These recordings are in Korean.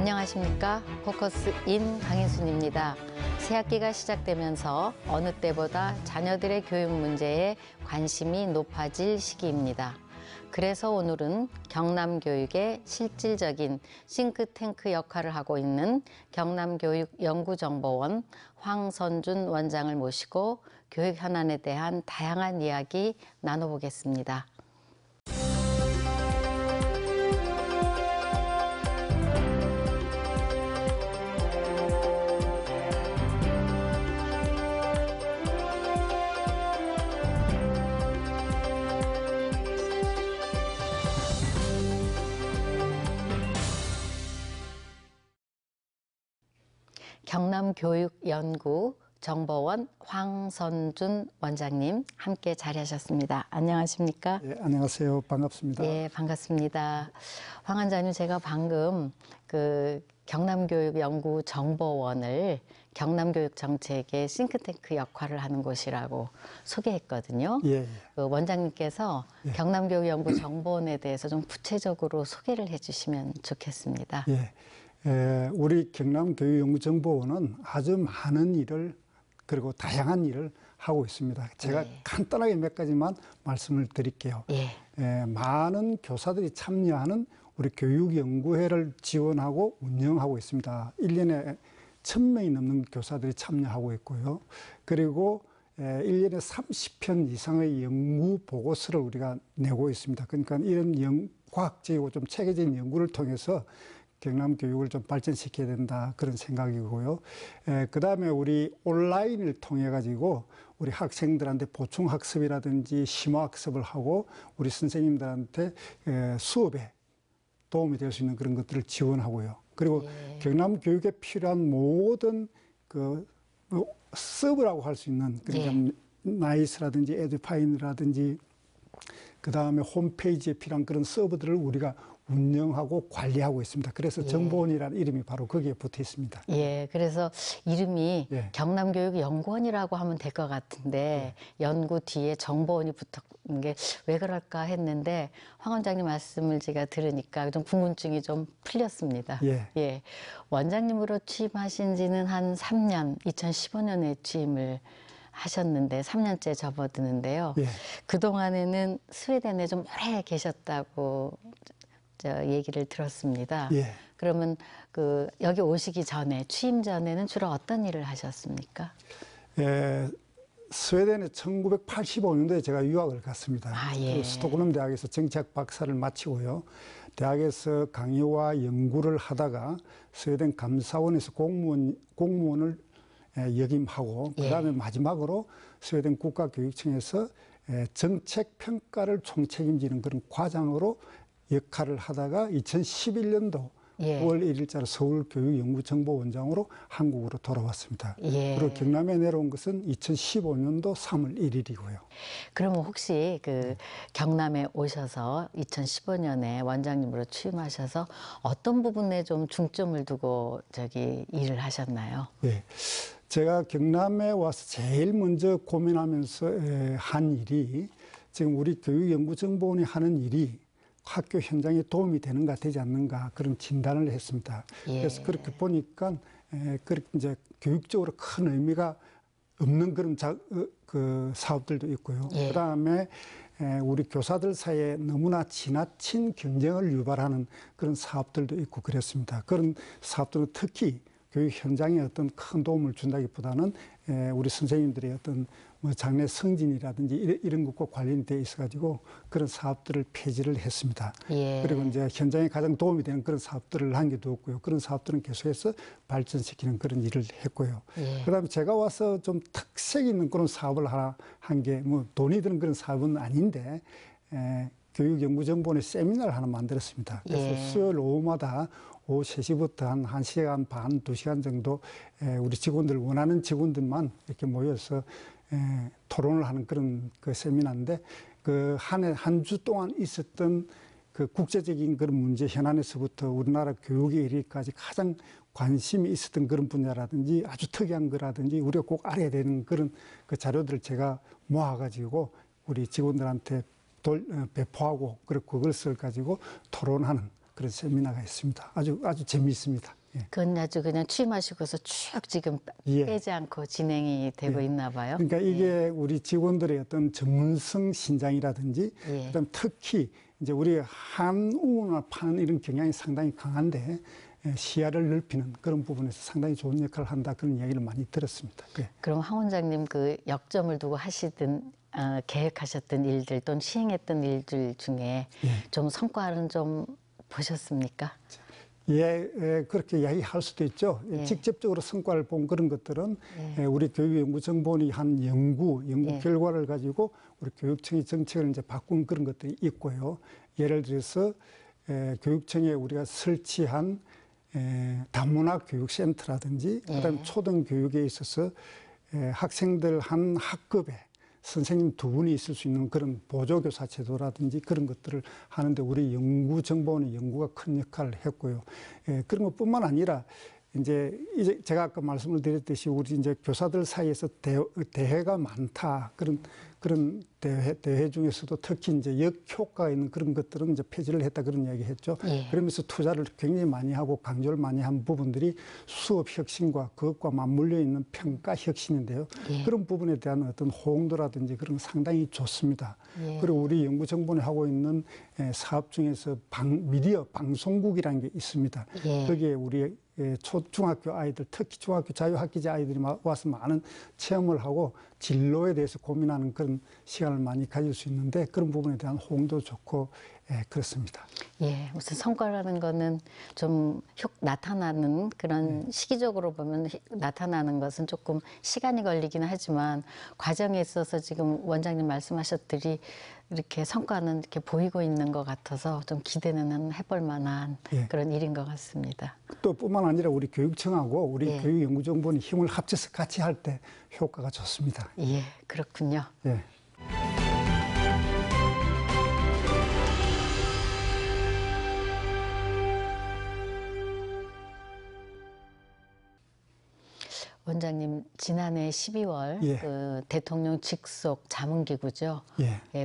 안녕하십니까. 포커스인 강인순입니다. 새학기가 시작되면서 어느 때보다 자녀들의 교육 문제에 관심이 높아질 시기입니다. 그래서 오늘은 경남교육의 실질적인 싱크탱크 역할을 하고 있는 경남교육연구정보원 황선준 원장을 모시고 교육 현안에 대한 다양한 이야기 나눠보겠습니다. 경남교육연구정보원 황선준 원장님 함께 자리하셨습니다. 안녕하십니까? 네, 안녕하세요. 반갑습니다. 네, 반갑습니다. 황 원장님, 제가 방금 경남교육연구정보원을 경남교육정책의 싱크탱크 역할을 하는 곳이라고 소개했거든요. 예. 원장님께서 예. 경남교육연구정보원에 대해서 좀 구체적으로 소개를 해주시면 좋겠습니다. 예. 우리 경남교육연구정보원은 아주 많은 일을 그리고 다양한 일을 하고 있습니다. 제가 간단하게 몇 가지만 말씀을 드릴게요. 많은 교사들이 참여하는 우리 교육연구회를 지원하고 운영하고 있습니다. 1년에 1000명이 넘는 교사들이 참여하고 있고요. 그리고 1년에 30편 이상의 연구 보고서를 우리가 내고 있습니다. 그러니까 이런 과학적이고 좀 체계적인 연구를 통해서 경남 교육을 좀 발전시켜야 된다, 그런 생각이고요. 그 다음에 우리 온라인을 통해 가지고 우리 학생들한테 보충 학습이라든지 심화 학습을 하고 우리 선생님들한테 수업에 도움이 될 수 있는 그런 것들을 지원하고요. 그리고 경남 교육에 필요한 모든 서브라고 할 수 있는, 그러니까 나이스라든지 에듀파인이라든지 그 다음에 홈페이지에 필요한 그런 서버들을 우리가 운영하고 관리하고 있습니다. 그래서 정보원이라는 이름이 바로 거기에 붙어 있습니다. 예, 그래서 이름이 경남교육연구원이라고 하면 될 것 같은데 연구 뒤에 정보원이 붙은 게 왜 그럴까 했는데 황 원장님 말씀을 제가 들으니까 좀 궁금증이 좀 풀렸습니다. 예, 원장님으로 취임하신 지는 한 3년, 2015년에 취임을 하셨는데 3년째 접어드는데요. 그동안에는 스웨덴에 좀 오래 계셨다고 얘기를 들었습니다. 그러면 여기 오시기 전에, 취임 전에는 주로 어떤 일을 하셨습니까? 스웨덴에 1985년도에 제가 유학을 갔습니다. 스톡홀름 대학에서 정치학 박사를 마치고요. 대학에서 강의와 연구를 하다가 스웨덴 감사원에서 공무원을 역임하고 그다음에 마지막으로 스웨덴 국가교육청에서 정책 평가를 총책임지는 그런 과장으로 역할을 하다가 2011년도 9월 1일자로 서울교육연구정보원장으로 한국으로 돌아왔습니다. 그리고 경남에 내려온 것은 2015년도 3월 1일이고요. 그러면 혹시 경남에 오셔서 2015년에 원장님으로 취임하셔서 어떤 부분에 좀 중점을 두고 일을 하셨나요? 제가 경남에 와서 제일 먼저 고민하면서 한 일이, 지금 우리 교육연구정보원이 하는 일이 학교 현장에 도움이 되는가 되지 않는가, 그런 진단을 했습니다. 그래서 그렇게 보니까 그렇게 이제 교육적으로 큰 의미가 없는 그런 사업들도 있고요. 그다음에 우리 교사들 사이에 너무나 지나친 경쟁을 유발하는 그런 사업들도 있고 그랬습니다. 그런 사업들은 특히 교육 현장에 어떤 큰 도움을 준다기보다는 우리 선생님들의 어떤 장래 승진이라든지 이런 것과 관련이 돼 있어가지고 그런 사업들을 폐지를 했습니다. 그리고 이제 현장에 가장 도움이 되는 그런 사업들을 한 게 없고요. 그런 사업들은 계속해서 발전시키는 그런 일을 했고요. 그다음에 제가 와서 좀 특색 있는 그런 사업을 하나 한 게, 돈이 드는 그런 사업은 아닌데 교육연구정보원의 세미나를 하나 만들었습니다. 그래서 수요일 오후마다 오후 3시부터 한 1시간 반, 2시간 정도 우리 직원들, 원하는 직원들만 이렇게 모여서 토론을 하는 그런 세미나인데, 한 주 동안 있었던 국제적인 그런 문제 현안에서부터 우리나라 교육에 이르기까지 가장 관심이 있었던 그런 분야라든지 아주 특이한 거라든지 우리가 꼭 알아야 되는 그런 자료들을 제가 모아가지고 우리 직원들한테 배포하고, 그리고 그것을 가지고 토론하는 그런 세미나가 있습니다. 아주 재미있습니다. 예. 그건 아주 그냥 취임하시고서 쭉 지금 예. 빼지 않고 진행이 되고 있나 봐요. 그러니까 이게 우리 직원들의 어떤 전문성 신장이라든지 그다음 특히 이제 우리 한우나 파는 이런 경향이 상당히 강한데 시야를 넓히는 그런 부분에서 상당히 좋은 역할을 한다 그런 이야기를 많이 들었습니다. 예. 그럼 황 원장님 그 역점을 두고 하시던 계획하셨던 일들 또는 시행했던 일들 중에 좀 성과는 좀 보셨습니까? 그렇게 이야기할 수도 있죠. 직접적으로 성과를 본 그런 것들은 우리 교육연구정보원이 한 연구 결과를 가지고 우리 교육청의 정책을 이제 바꾼 그런 것들이 있고요. 예를 들어서 교육청에 우리가 설치한 다문화 교육센터라든지 그다음에 초등교육에 있어서 학생들 한 학급에 선생님 2분이 있을 수 있는 그런 보조교사 제도라든지 그런 것들을 하는데 우리 연구정보원의 연구가 큰 역할을 했고요. 그런 것뿐만 아니라 이제 제가 아까 말씀을 드렸듯이 우리 이제 교사들 사이에서 대회가 많다. 그런 대회 중에서도 특히 이제 역효과가 있는 그런 것들은 이제 폐지를 했다 그런 이야기 했죠. 그러면서 투자를 굉장히 많이 하고 강조를 많이 한 부분들이 수업 혁신과 그것과 맞물려 있는 평가 혁신인데요. 그런 부분에 대한 어떤 호응도라든지 그런 거 상당히 좋습니다. 그리고 우리 연구정보원이 하고 있는 사업 중에서 미디어 방송국이라는 게 있습니다. 거기에 우리 중학교 아이들, 특히 중학교 자유학기제 아이들이 와서 많은 체험을 하고 진로에 대해서 고민하는 그런 시간을 많이 가질 수 있는데 그런 부분에 대한 호응도 좋고 그렇습니다. 무슨 성과라는 거는 좀 나타나는 그런 시기적으로 보면 나타나는 것은 조금 시간이 걸리긴 하지만 과정에 있어서 지금 원장님 말씀하셨더니 이렇게 성과는 이렇게 보이고 있는 것 같아서 좀 기대는 해볼 만한 그런 일인 것 같습니다. 또 뿐만 아니라 우리 교육청하고 우리 교육연구정보원이 힘을 합쳐서 같이 할 때 효과가 좋습니다. 그렇군요. 원장님, 지난해 12월 그 대통령 직속 자문기구죠.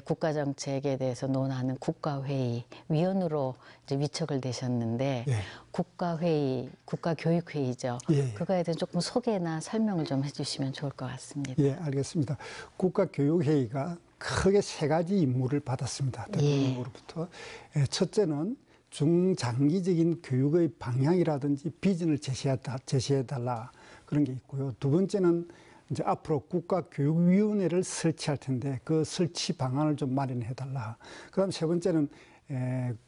국가정책에 대해서 논하는 국가회의 위원으로 이제 위촉을 되셨는데 국가회의, 국가교육회의죠. 그거에 대해서 조금 소개나 설명을 좀 해주시면 좋을 것 같습니다. 알겠습니다. 국가교육회의가 크게 3가지 임무를 받았습니다. 대통령으로부터. 첫째는 중장기적인 교육의 방향이라든지 비전을 제시해달라. 그런 게 있고요. 2번째는 이제 앞으로 국가교육위원회를 설치할 텐데 그 설치 방안을 좀 마련해달라. 그다음 3번째는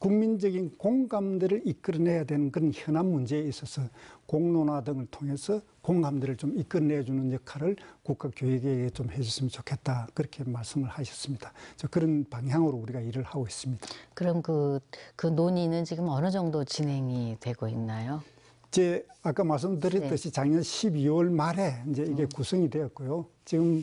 국민적인 공감대를 이끌어내야 되는 그런 현안 문제에 있어서 공론화 등을 통해서 공감대를 좀 이끌어내주는 역할을 국가교육에게 좀 해줬으면 좋겠다. 그렇게 말씀을 하셨습니다. 그런 방향으로 우리가 일을 하고 있습니다. 그럼 그 논의는 지금 어느 정도 진행이 되고 있나요? 아까 말씀드렸듯이 작년 12월 말에 이제 이게 구성이 되었고요. 지금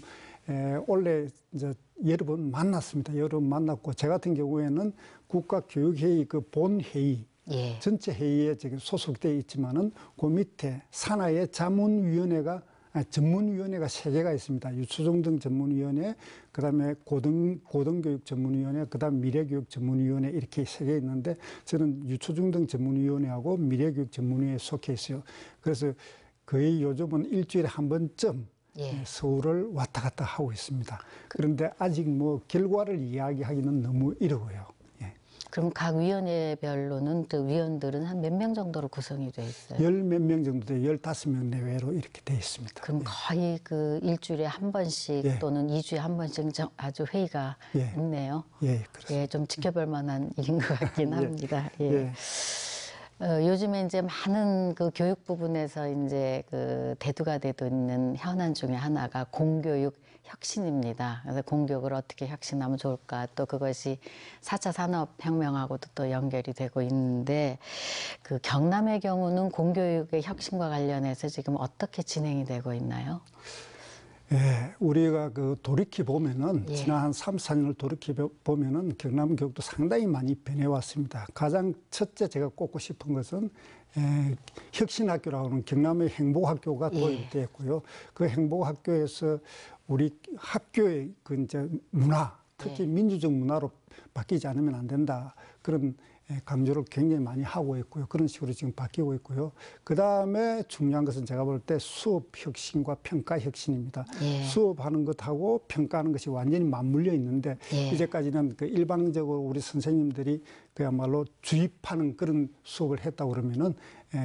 원래 이제 여러 번 만났습니다. 여러 번 만났고 제 같은 경우에는 국가교육회의 그 본회의 전체 회의에 지금 소속되어 있지만은 그 밑에 산하의 전문위원회가 3개가 있습니다. 유초중등 전문위원회, 그다음에 고등교육 전문위원회, 그다음 미래교육 전문위원회 이렇게 3개 있는데 저는 유초중등 전문위원회하고 미래교육 전문위원회에 속해 있어요. 그래서 거의 요즘은 일주일에 한 번쯤 서울을 왔다 갔다 하고 있습니다. 그런데 아직 뭐 결과를 이야기하기는 너무 이르고요. 그럼 각 위원회별로는 그 위원들은 한 몇 명 정도로 구성이 돼 있어요? 10몇 명 정도 돼 15명 내외로 이렇게 돼 있습니다. 그럼 거의 그 일주일에 한 번씩 또는 2주에 한 번씩 아주 회의가 있네요. 그렇습니다. 좀 지켜볼 만한 일인 것 같긴 합니다. 요즘에 이제 많은 그 교육 부분에서 이제 그 대두가 되고 있는 현안 중에 하나가 공교육 혁신입니다. 그래서 공교육을 어떻게 혁신하면 좋을까, 또 그것이 4차 산업혁명하고도 또 연결이 되고 있는데 그 경남의 경우는 공교육의 혁신과 관련해서 지금 어떻게 진행이 되고 있나요? 우리가 그 돌이켜보면은 지난 한 3, 4년을 돌이켜보면은 경남 교육도 상당히 많이 변해왔습니다. 가장 첫째 제가 꼽고 싶은 것은 혁신학교라고 하는 경남의 행복학교가 도입되었고요. 그 행복학교에서 우리 학교의 그 이제 문화, 특히 민주적 문화로 바뀌지 않으면 안 된다. 그런 강조를 굉장히 많이 하고 있고요. 그런 식으로 지금 바뀌고 있고요. 그다음에 중요한 것은 제가 볼 때 수업 혁신과 평가 혁신입니다. 예. 수업하는 것하고 평가하는 것이 완전히 맞물려 있는데 예. 이제까지는 그 일방적으로 우리 선생님들이 그야말로 주입하는 그런 수업을 했다고 그러면은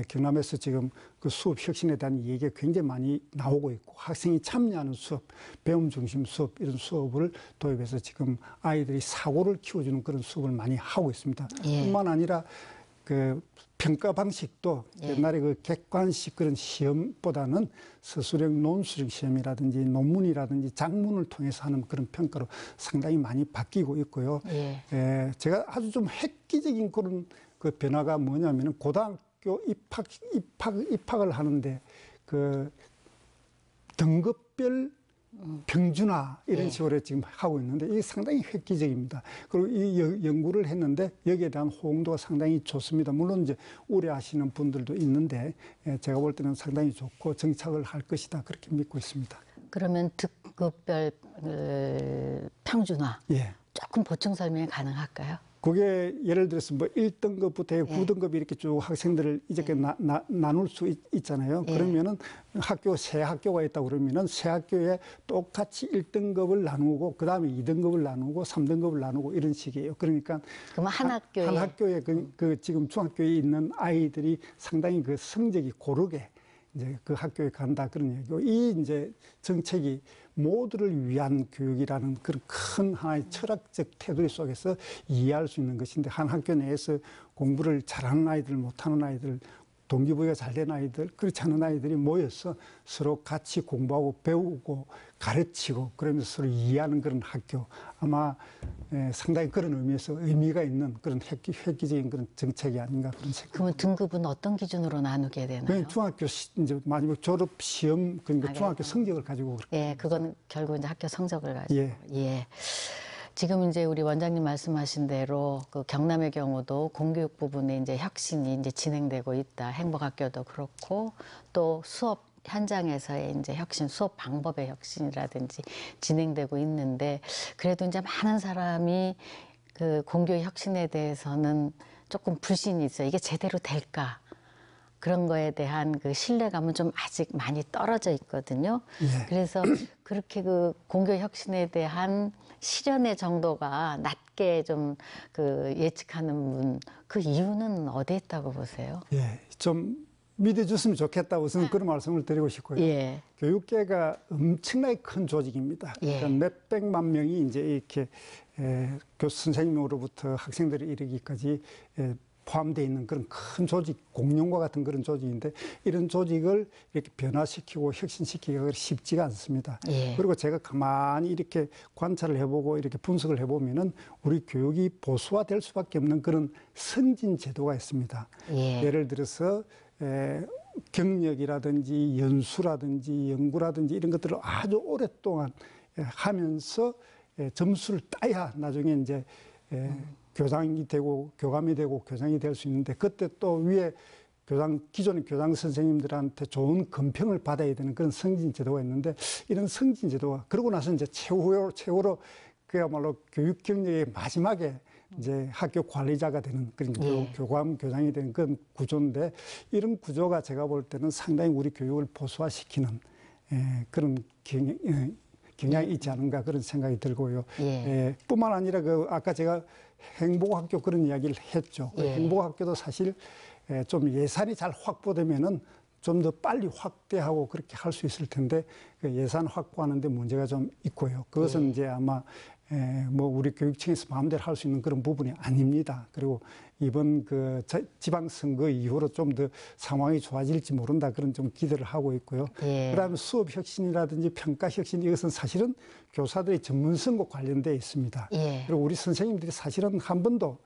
경남에서 지금 그 수업 혁신에 대한 얘기가 굉장히 많이 나오고 있고 학생이 참여하는 수업, 배움 중심 수업 이런 수업을 도입해서 지금 아이들이 사고를 키워주는 그런 수업을 많이 하고 있습니다. 예. 뿐만 아니라 그 평가 방식도 예. 옛날에 그 객관식 그런 시험보다는 서술형 논술형 시험이라든지 논문이라든지 작문을 통해서 하는 그런 평가로 상당히 많이 바뀌고 있고요. 예. 제가 아주 좀 획기적인 그런 그 변화가 뭐냐면은 고등학교 입학을 하는데 그 등급별 평준화 이런 예. 식으로 지금 하고 있는데 이게 상당히 획기적입니다. 그리고 이 연구를 했는데 여기에 대한 호응도가 상당히 좋습니다. 물론 이제 우려하시는 분들도 있는데 제가 볼 때는 상당히 좋고 정착을 할 것이다 그렇게 믿고 있습니다. 그러면 등급별 평준화 예. 조금 보충 설명이 가능할까요? 그게 예를 들어서 뭐 1등급부터 예. 9등급 이렇게 쭉 학생들을 이렇게 나눌 수 있잖아요. 예. 그러면은 세 학교가 있다고 그러면은 세 학교에 똑같이 1등급을 나누고 그다음에 2등급을 나누고 3등급을 나누고 이런 식이에요. 그러니까 그러면 한 학교에 그 지금 중학교에 있는 아이들이 상당히 그 성적이 고르게 이제 그 학교에 간다 그런 얘기고 이 이제 정책이 모두를 위한 교육이라는 그런 큰 하나의 철학적 테두리 속에서 이해할 수 있는 것인데 한 학교 내에서 공부를 잘하는 아이들 못하는 아이들 동기부여가 잘 된 아이들 그렇지 않은 아이들이 모여서 서로 같이 공부하고 배우고 가르치고 그러면서 서로 이해하는 그런 학교 아마 상당히 그런 의미에서 의미가 있는 그런 획기적인 그런 정책이 아닌가 그런 생각. 그러면 등급은 어떤 기준으로 나누게 되나요? 중학교 이제 마지막 졸업 시험 그러니까 중학교 성적을 가지고 그렇게. 예, 그건 결국 이제 학교 성적을 가지고. 예. 예. 지금 이제 우리 원장님 말씀하신 대로 그 경남의 경우도 공교육 부분에 이제 혁신이 이제 진행되고 있다. 행복학교도 그렇고 또 수업 현장에서의 이제 혁신, 수업 방법의 혁신이라든지 진행되고 있는데 그래도 이제 많은 사람이 그 공교육 혁신에 대해서는 조금 불신이 있어요. 이게 제대로 될까? 그런 거에 대한 그 신뢰감은 좀 아직 많이 떨어져 있거든요. 예. 그래서 그렇게 그 공교 혁신에 대한 실현의 정도가 낮게 좀 그 예측하는 분, 그 이유는 어디에 있다고 보세요? 예, 좀 믿어줬으면 좋겠다 우선 그런 말씀을 드리고 싶고요. 예. 교육계가 엄청나게 큰 조직입니다. 예. 그러니까 몇백만 명이 이제 이렇게 교수 선생님으로부터 학생들을 이르기까지 포함되어 있는 그런 큰 조직, 공룡과 같은 그런 조직인데 이런 조직을 이렇게 변화시키고 혁신시키기가 쉽지가 않습니다. 예. 그리고 제가 가만히 이렇게 관찰을 해보고 이렇게 분석을 해보면은 우리 교육이 보수화될 수밖에 없는 그런 선진 제도가 있습니다. 예. 예를 들어서 경력이라든지 연수라든지 연구라든지 이런 것들을 아주 오랫동안 하면서 점수를 따야 나중에 이제 교장이 되고 교감이 되고 교장이 될 수 있는데 그때 또 위에 기존의 교장 선생님들한테 좋은 검평을 받아야 되는 그런 승진 제도가 있는데 이런 승진 제도가 그러고 나서 이제 최후로 그야말로 교육 경력의 마지막에 이제 학교 관리자가 되는 그런 교감 교장이 되는 그런 구조인데 이런 구조가 제가 볼 때는 상당히 우리 교육을 보수화시키는 그런 경향이 있지 않은가 그런 생각이 들고요. 예. 뿐만 아니라 그 아까 제가 행복학교 그런 이야기를 했죠. 예. 행복학교도 사실 좀 예산이 잘 확보되면은 좀 더 빨리 확대하고 그렇게 할 수 있을 텐데 그 예산 확보하는데 문제가 좀 있고요. 그것은 이제 아마 뭐 우리 교육청에서 마음대로 할 수 있는 그런 부분이 아닙니다. 그리고 이번 그 지방선거 이후로 좀 더 상황이 좋아질지 모른다 그런 좀 기대를 하고 있고요. 예. 그다음에 수업 혁신이라든지 평가 혁신 이것은 사실은 교사들의 전문성과 관련되어 있습니다. 예. 그리고 우리 선생님들이 사실은 한 번도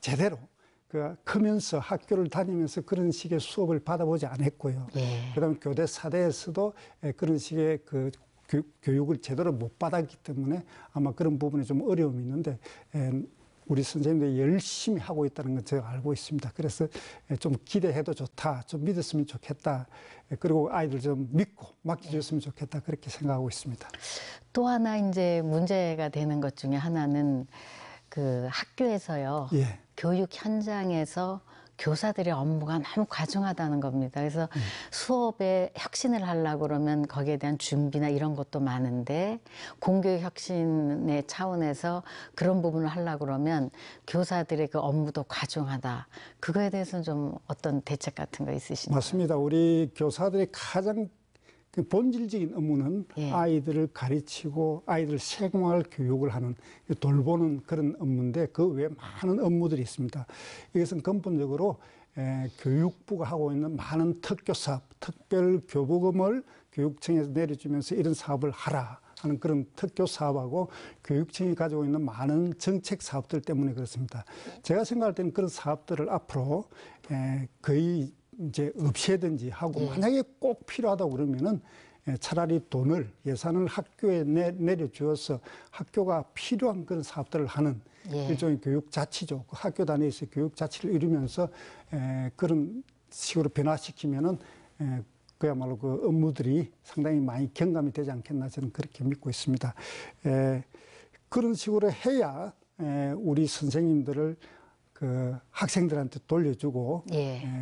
제대로 그 크면서 학교를 다니면서 그런 식의 수업을 받아보지 않았고요. 예. 그다음에 교대 사대에서도 그런 식의 그 교육을 제대로 못 받았기 때문에 아마 그런 부분에 좀 어려움이 있는데 우리 선생님들이 열심히 하고 있다는 건 제가 알고 있습니다. 그래서 좀 기대해도 좋다, 좀 믿었으면 좋겠다. 그리고 아이들 좀 믿고 맡겨줬으면 좋겠다. 그렇게 생각하고 있습니다. 또 하나 이제 문제가 되는 것 중에 하나는 그 학교에서요. 예. 교육 현장에서 교사들의 업무가 너무 과중하다는 겁니다. 그래서 수업에 혁신을 하려고 그러면 거기에 대한 준비나 이런 것도 많은데 공교육 혁신의 차원에서 그런 부분을 하려고 그러면 교사들의 그 업무도 과중하다. 그거에 대해서는 좀 어떤 대책 같은 거 있으신가요? 맞습니다. 우리 교사들의 가장 그 본질적인 업무는 예. 아이들을 가르치고 아이들 생활 교육을 하는 돌보는 그런 업무인데 그 외에 많은 업무들이 있습니다. 이것은 근본적으로 교육부가 하고 있는 많은 특교 사업, 특별 교부금을 교육청에서 내려주면서 이런 사업을 하라 하는 그런 특교 사업하고 교육청이 가지고 있는 많은 정책 사업들 때문에 그렇습니다. 제가 생각할 때는 그런 사업들을 앞으로 거의 이제 없애든지 하고 만약에 꼭 필요하다고 그러면은 차라리 돈을 예산을 학교에 내려주어서 학교가 필요한 그런 사업들을 하는 일종의 교육 자치죠. 그 학교 단위에서 교육 자치를 이루면서 그런 식으로 변화시키면은 그야말로 그 업무들이 상당히 많이 경감이 되지 않겠나 저는 그렇게 믿고 있습니다. 그런 식으로 해야 우리 선생님들을 그 학생들한테 돌려주고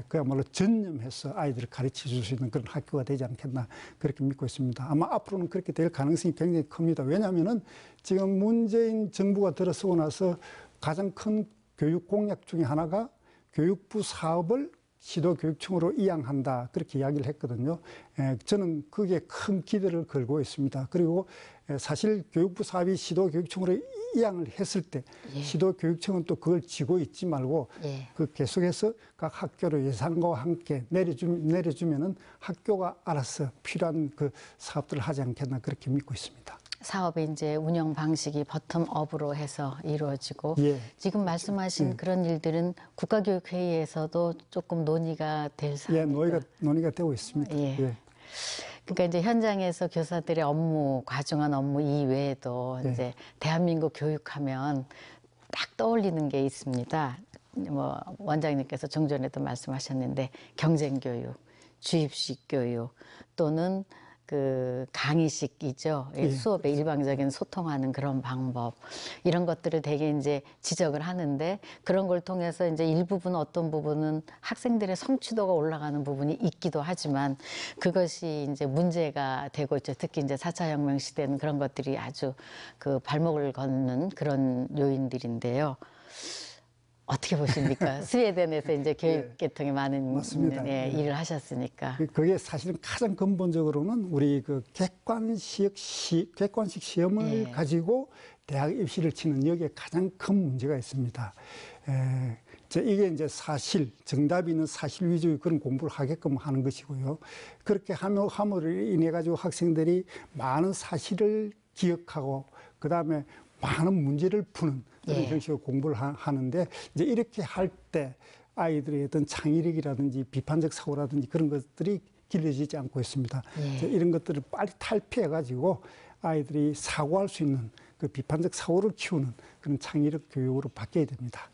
그야말로 전념해서 아이들을 가르쳐 줄 수 있는 그런 학교가 되지 않겠나 그렇게 믿고 있습니다. 아마 앞으로는 그렇게 될 가능성이 굉장히 큽니다. 왜냐하면은 지금 문재인 정부가 들어서고 나서 가장 큰 교육 공약 중에 하나가 교육부 사업을 시도교육청으로 이양한다 그렇게 이야기를 했거든요. 저는 그게 큰 기대를 걸고 있습니다. 그리고 사실 교육부 사업이 시도교육청으로 이양을 했을 때 시도교육청은 또 그걸 쥐고 있지 말고 그 계속해서 각 학교로 예산과 함께 내려주면은 학교가 알아서 필요한 그 사업들을 하지 않겠나 그렇게 믿고 있습니다. 사업의 이제 운영 방식이 버텀업으로 해서 이루어지고 지금 말씀하신 그런 일들은 국가교육회의에서도 조금 논의가 될 사안입니다. 논의가 되고 있습니다. 그러니까 이제 현장에서 교사들의 업무, 과중한 업무 이외에도 이제 대한민국 교육하면 딱 떠올리는 게 있습니다. 뭐 원장님께서 좀 전에도 말씀하셨는데 경쟁교육, 주입식 교육 또는 그 강의식이죠. 수업의 일방적인 소통하는 그런 방법 이런 것들을 되게 이제 지적을 하는데 그런 걸 통해서 이제 일부분 어떤 부분은 학생들의 성취도가 올라가는 부분이 있기도 하지만 그것이 이제 문제가 되고 있죠. 특히 이제 4차 혁명 시대는 그런 것들이 아주 그 발목을 걷는 그런 요인들인데요. 어떻게 보십니까? 스웨덴에서 이제 교육 계통에 많은 일을 하셨으니까. 그게 사실은 가장 근본적으로는 우리 그 객관식 시험을 가지고 대학 입시를 치는 여기에 가장 큰 문제가 있습니다. 이게 이제 사실, 정답이 있는 사실 위주의 그런 공부를 하게끔 하는 것이고요. 그렇게 함으로 인해 가지고 학생들이 많은 사실을 기억하고 그 다음에 많은 문제를 푸는 그런 형식으로 공부를 하는데 이제 이렇게 할 때 아이들의 어떤 창의력이라든지 비판적 사고라든지 그런 것들이 길러지지 않고 있습니다. 이런 것들을 빨리 탈피해 가지고 아이들이 사고할 수 있는 그 비판적 사고를 키우는 그런 창의력 교육으로 바뀌어야 됩니다.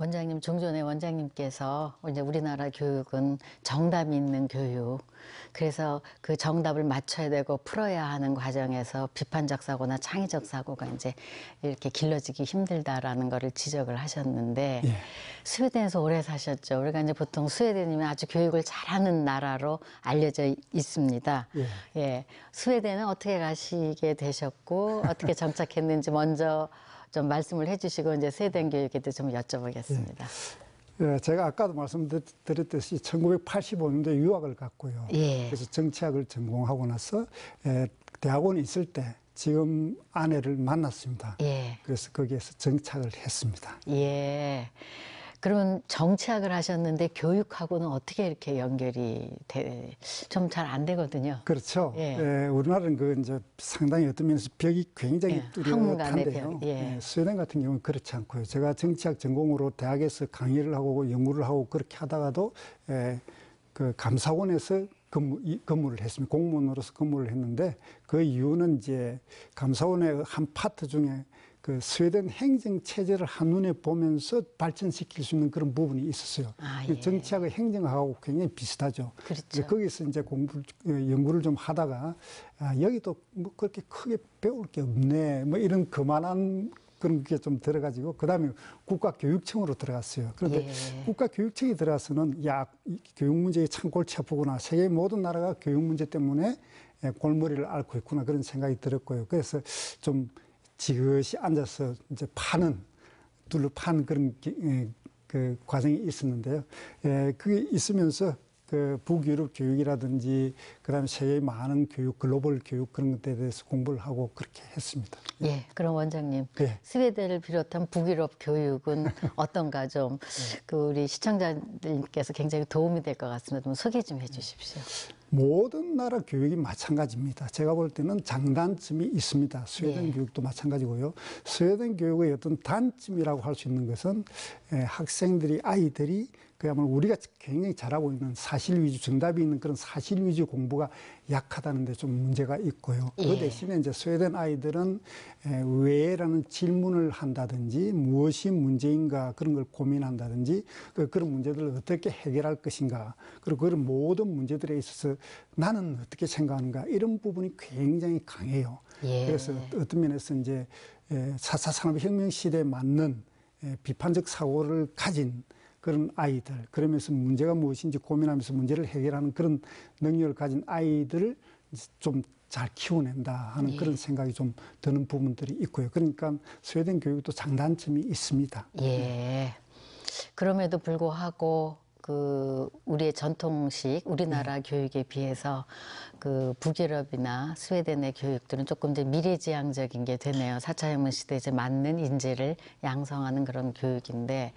원장님, 좀 전에 원장님께서 이제 우리나라 교육은 정답이 있는 교육. 그래서 그 정답을 맞춰야 되고 풀어야 하는 과정에서 비판적 사고나 창의적 사고가 이제 이렇게 길러지기 힘들다라는 거를 지적을 하셨는데 스웨덴에서 오래 사셨죠. 우리가 이제 보통 스웨덴이면 아주 교육을 잘하는 나라로 알려져 있습니다. 스웨덴은 어떻게 가시게 되셨고 어떻게 정착했는지 먼저 좀 말씀을 해주시고 이제 스웨덴 교육에 대해서 좀 여쭤보겠습니다. 제가 아까도 말씀드렸듯이 1985년도에 유학을 갔고요. 그래서 정치학을 전공하고 나서 대학원에 있을 때 지금 아내를 만났습니다. 그래서 거기에서 정착을 했습니다. 그러면 정치학을 하셨는데 교육하고는 어떻게 이렇게 연결이 좀 잘 안 되거든요. 그렇죠. 우리나라는 그 이제 상당히 어떤 면에서 벽이 굉장히 뚜렷한데요. 스웨덴 같은 경우는 그렇지 않고요. 제가 정치학 전공으로 대학에서 강의를 하고 연구를 하고 그렇게 하다가도 그 감사원에서 근무를 했습니다. 공무원으로서 근무를 했는데 그 이유는 이제 감사원의 한 파트 중에 그 스웨덴 행정 체제를 한눈에 보면서 발전시킬 수 있는 그런 부분이 있었어요. 예. 정치하고 행정하고 굉장히 비슷하죠. 그렇죠. 거기서 이제 연구를 좀 하다가 여기도 뭐 그렇게 크게 배울 게 없네. 뭐 이런 그만한 그런 게 좀 들어가지고 그다음에 국가교육청으로 들어갔어요. 그런데 국가교육청에 들어가서는 이 교육 문제에 참 골치 아프구나. 세계 모든 나라가 교육 문제 때문에 골머리를 앓고 있구나 그런 생각이 들었고요. 그래서 좀 지그시 앉아서 이제 둘러 파는 그런 그 과정이 있었는데요. 그게 있으면서 그 북유럽 교육이라든지 그다음에 세계의 많은 교육, 글로벌 교육 그런 것에 대해서 공부를 하고 그렇게 했습니다. 예, 그럼 원장님, 스웨덴을 비롯한 북유럽 교육은 어떤가 좀 그 우리 시청자들께서 굉장히 도움이 될 것 같습니다. 좀 소개 좀 해주십시오. 모든 나라 교육이 마찬가지입니다. 제가 볼 때는 장단점이 있습니다. 스웨덴 교육도 마찬가지고요. 스웨덴 교육의 어떤 단점이라고 할 수 있는 것은 아이들이 그야말로 우리가 굉장히 잘하고 있는 사실 위주, 정답이 있는 그런 사실 위주 공부가 약하다는 데 좀 문제가 있고요. 그 대신에 이제 스웨덴 아이들은 왜라는 질문을 한다든지 무엇이 문제인가 그런 걸 고민한다든지 그런 문제들을 어떻게 해결할 것인가 그리고 그런 모든 문제들에 있어서 나는 어떻게 생각하는가 이런 부분이 굉장히 강해요. 그래서 어떤 면에서 이제 4차 산업혁명 시대에 맞는 비판적 사고를 가진 그런 아이들, 그러면서 문제가 무엇인지 고민하면서 문제를 해결하는 그런 능력을 가진 아이들을 좀 잘 키워낸다 하는 그런 생각이 좀 드는 부분들이 있고요. 그러니까 스웨덴 교육도 장단점이 있습니다. 예. 그럼에도 불구하고 그 우리의 전통식 우리나라 교육에 비해서 그 북유럽이나 스웨덴의 교육들은 조금 더 미래지향적인 게 되네요. 4차 혁명 시대에 이제 맞는 인재를 양성하는 그런 교육인데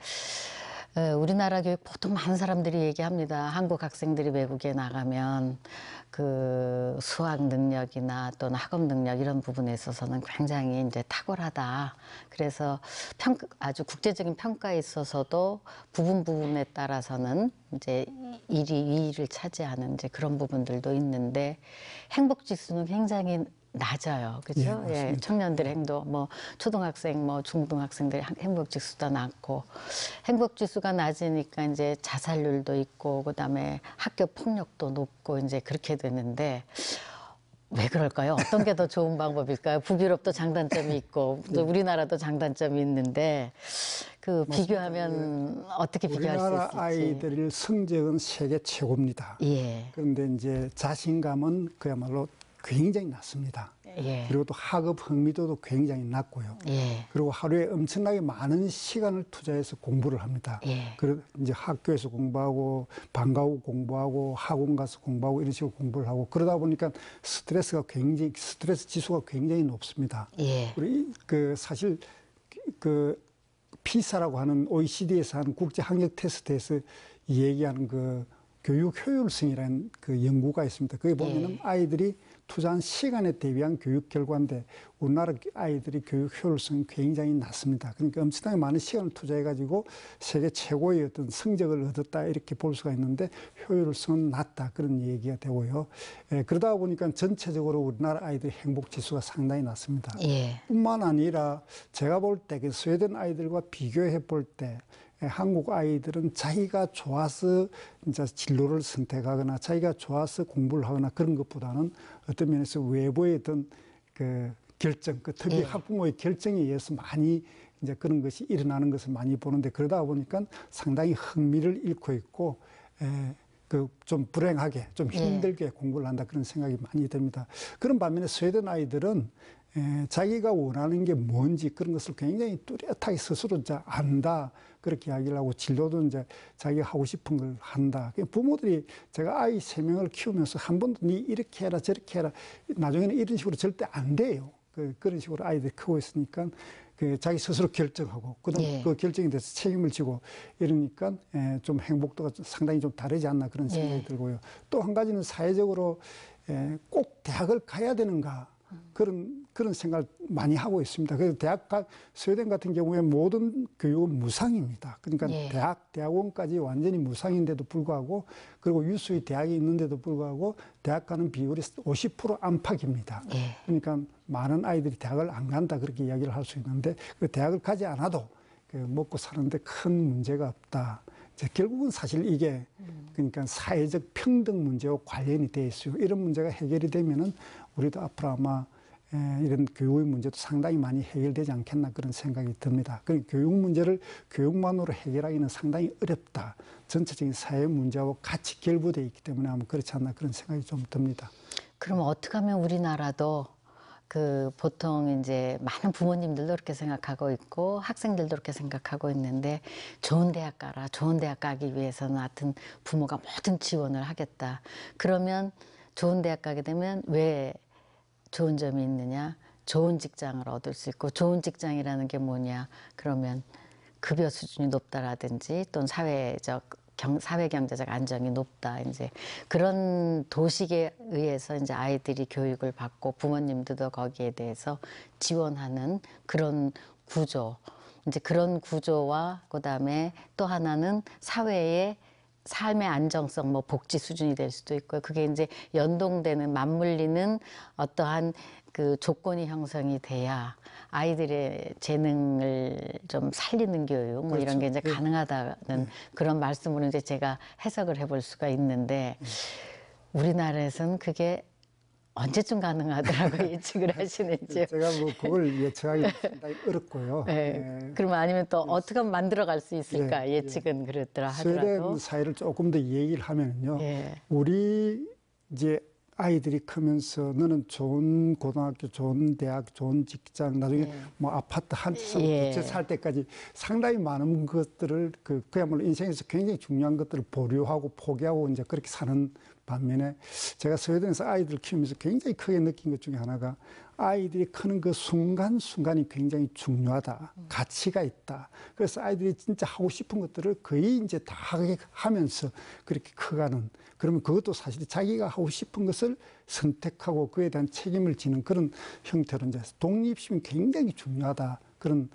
우리나라 교육 보통 많은 사람들이 얘기합니다. 한국 학생들이 외국에 나가면 그 수학 능력이나 또는 학업 능력 이런 부분에 있어서는 굉장히 이제 탁월하다. 그래서 아주 국제적인 평가에 있어서도 부분에 따라서는 이제 1위, 2위를 차지하는 이제 그런 부분들도 있는데 행복 지수는 굉장히 낮아요. 그죠? 예, 청년들의 행복, 뭐, 초등학생, 뭐, 중등학생들의 행복 지수도 낮고, 행복 지수가 낮으니까 이제 자살률도 있고, 그 다음에 학교 폭력도 높고, 이제 그렇게 되는데, 왜 그럴까요? 어떤 게 더 좋은 방법일까요? 북유럽도 장단점이 있고, 또 우리나라도 장단점이 있는데, 그 비교하면 어떻게 비교할 수 있을지. 우리나라 아이들 성적은 세계 최고입니다. 그런데 이제 자신감은 그야말로 굉장히 낮습니다. 그리고 또 학업 흥미도도 굉장히 낮고요. 그리고 하루에 엄청나게 많은 시간을 투자해서 공부를 합니다. 그리고 이제 학교에서 공부하고 방과 후 공부하고 학원 가서 공부하고 이런 식으로 공부를 하고 그러다 보니까 스트레스 지수가 굉장히 높습니다. 그리고 사실 그 피사라고 하는 OECD에서 하는 국제 학력 테스트에서 얘기하는 그 교육 효율성이라는 그 연구가 있습니다. 거기 보면은 아이들이 투자한 시간에 대비한 교육 결과인데 우리나라 아이들이 교육 효율성이 굉장히 낮습니다. 그러니까 엄청나게 많은 시간을 투자해가지고 세계 최고의 어떤 성적을 얻었다 이렇게 볼 수가 있는데 효율성은 낮다 그런 얘기가 되고요. 그러다 보니까 전체적으로 우리나라 아이들의 행복 지수가 상당히 낮습니다. 뿐만 아니라 제가 볼 때 그 스웨덴 아이들과 비교해 볼 때 한국 아이들은 자기가 좋아서 이제 진로를 선택하거나 자기가 좋아서 공부를 하거나 그런 것보다는 어떤 면에서 외부의 어떤 그 결정, 그 특히 학부모의 결정에 의해서 많이 이제 그런 것이 일어나는 것을 많이 보는데 그러다 보니까 상당히 흥미를 잃고 있고 그 좀 불행하게 좀 힘들게 공부를 한다 그런 생각이 많이 듭니다. 그런 반면에 스웨덴 아이들은 자기가 원하는 게 뭔지 그런 것을 굉장히 뚜렷하게 스스로 이제 안다. 그렇게 이야기를 하고 진로도 이제 자기가 하고 싶은 걸 한다. 부모들이 제가 아이 3명을 키우면서 한 번도 니 이렇게 해라 저렇게 해라 나중에는 이런 식으로 절대 안 돼요. 그런 식으로 아이들이 크고 있으니까 자기 스스로 결정하고 그다음 그 결정에 대해서 책임을 지고 이러니까 좀 행복도가 상당히 좀 다르지 않나 그런 생각이 들고요. 또 한 가지는 사회적으로 꼭 대학을 가야 되는가 그런 그런 생각을 많이 하고 있습니다. 그래서 스웨덴 같은 경우에 모든 교육은 무상입니다. 그러니까 예. 대학원까지 완전히 무상인데도 불구하고, 그리고 유수의 대학이 있는데도 불구하고 대학 가는 비율이 50% 안팎입니다. 예. 그러니까 많은 아이들이 대학을 안 간다 그렇게 이야기를 할 수 있는데, 그 대학을 가지 않아도 먹고 사는데 큰 문제가 없다. 결국은 사실 이게 그러니까 사회적 평등 문제와 관련이 돼 있어요. 이런 문제가 해결이 되면은 우리도 앞으로 아마 이런 교육의 문제도 상당히 많이 해결되지 않겠나 그런 생각이 듭니다. 그 교육 문제를 교육만으로 해결하기는 상당히 어렵다. 전체적인 사회 문제하고 같이 결부되어 있기 때문에 아마 그렇지 않나 그런 생각이 좀 듭니다. 그럼 어떻게 하면 우리나라도 보통 이제 많은 부모님들도 그렇게 생각하고 있고 학생들도 그렇게 생각하고 있는데 좋은 대학 가라. 좋은 대학 가기 위해서는 하여튼 부모가 모든 지원을 하겠다. 그러면 좋은 대학 가게 되면 왜 좋은 점이 있느냐? 좋은 직장을 얻을 수 있고 좋은 직장이라는 게 뭐냐? 그러면 급여 수준이 높다라든지 또는 사회 경제적 안정이 높다. 이제 그런 도식에 의해서 이제 아이들이 교육을 받고 부모님들도 거기에 대해서 지원하는 그런 구조. 이제 그런 구조와 그다음에 또 하나는 사회의 삶의 안정성, 뭐 복지 수준이 될 수도 있고요. 그게 이제 연동되는 맞물리는 어떠한 그 조건이 형성이 돼야 아이들의 재능을 좀 살리는 교육, 뭐 이런 게 이제 가능하다는 그런 말씀으로 이제 제가 해석을 해볼 수가 있는데 우리나라에서는 그게 언제쯤 가능하더라고요. 예측을 하시는지요. 제가 뭐 그걸 예측하기 상당히 어렵고요. 네. 그러면 아니면 또 어떻게 하면 만들어갈 수 있을까? 예측은 그렇더라 하더라도. 스웨덴 사회를 조금 더 얘기를 하면요. 예. 우리 이제 아이들이 크면서 너는 좋은 고등학교, 좋은 대학, 좋은 직장, 나중에 뭐 아파트 한 채 살 때까지 상당히 많은 것들을 그야말로 인생에서 굉장히 중요한 것들을 보류하고 포기하고 이제 그렇게 사는 반면에 제가 스웨덴에서 아이들을 키우면서 굉장히 크게 느낀 것 중에 하나가 아이들이 크는 그 순간순간이 굉장히 중요하다. 가치가 있다. 그래서 아이들이 진짜 하고 싶은 것들을 거의 이제 다 하면서 그렇게 커가는, 그러면 그것도 사실 자기가 하고 싶은 것을 선택하고 그에 대한 책임을 지는 그런 형태로 이제 독립심이 굉장히 중요하다. 그런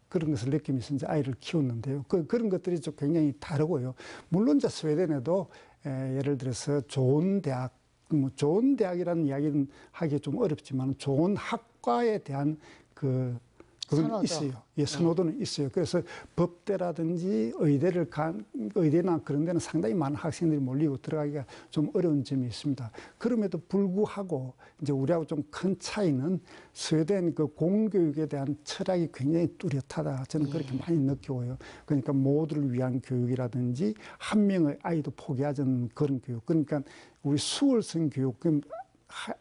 것을 느끼면서 이제 아이를 키웠는데요. 그런 것들이 좀 굉장히 다르고요. 물론 이제 스웨덴에도 예를 들어서 좋은 대학, 뭐 좋은 대학이라는 이야기는 하기 좀 어렵지만 좋은 학과에 대한 그건 선호도. 있어요. 예, 선호도는 있어요. 그래서 법대라든지 의대나 그런 데는 상당히 많은 학생들이 몰리고 들어가기가 좀 어려운 점이 있습니다. 그럼에도 불구하고 이제 우리하고 좀 큰 차이는 스웨덴 그 공교육에 대한 철학이 굉장히 뚜렷하다. 저는 그렇게 많이 느끼고요. 그러니까 모두를 위한 교육이라든지 한 명의 아이도 포기하지 않는 그런 교육. 그러니까 우리 수월성 교육,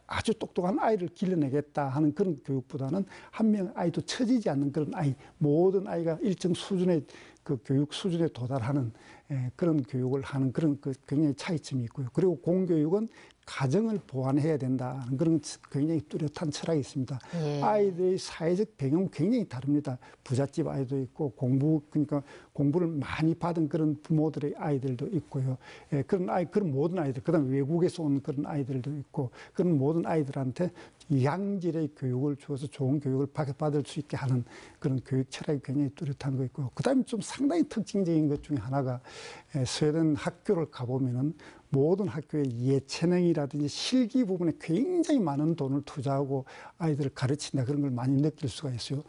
아주 똑똑한 아이를 길러내겠다 하는 그런 교육보다는 한 명 아이도 처지지 않는 그런 아이, 모든 아이가 일정 수준의 그 교육 수준에 도달하는 그런 교육을 하는 그런 굉장히 차이점이 있고요. 그리고 공교육은 가정을 보완해야 된다는 그런 굉장히 뚜렷한 철학이 있습니다. 아이들의 사회적 배경은 굉장히 다릅니다. 부잣집 아이도 있고 그러니까 공부를 많이 받은 그런 부모들의 아이들도 있고요. 그런 모든 아이들, 그다음 외국에서 온 그런 아이들도 있고 그런 모든 아이들한테 양질의 교육을 주어서 좋은 교육을 받을 수 있게 하는 그런 교육 철학이 굉장히 뚜렷한 거 있고요. 그다음에 좀 상당히 특징적인 것 중에 하나가 스웨덴 학교를 가보면은 모든 학교의 예체능이라든지 실기 부분에 굉장히 많은 돈을 투자하고 아이들을 가르친다 그런 걸 많이 느낄 수가 있어요.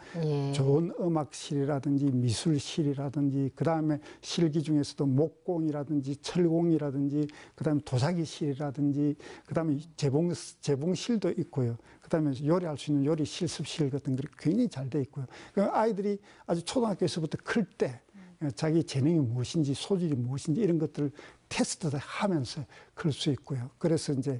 좋은 음악실이라든지 미술실이라든지 그다음에 실기 중에서도 목공이라든지 철공이라든지 그다음에 도자기실이라든지 그다음에 재봉실도 있고요. 그다음에 요리할 수 있는 요리 실습실 같은 게 굉장히 잘 돼 있고요. 그러니까 아이들이 아주 초등학교에서부터 클 때 자기 재능이 무엇인지 소질이 무엇인지 이런 것들을 테스트를 하면서 클 수 있고요. 그래서 이제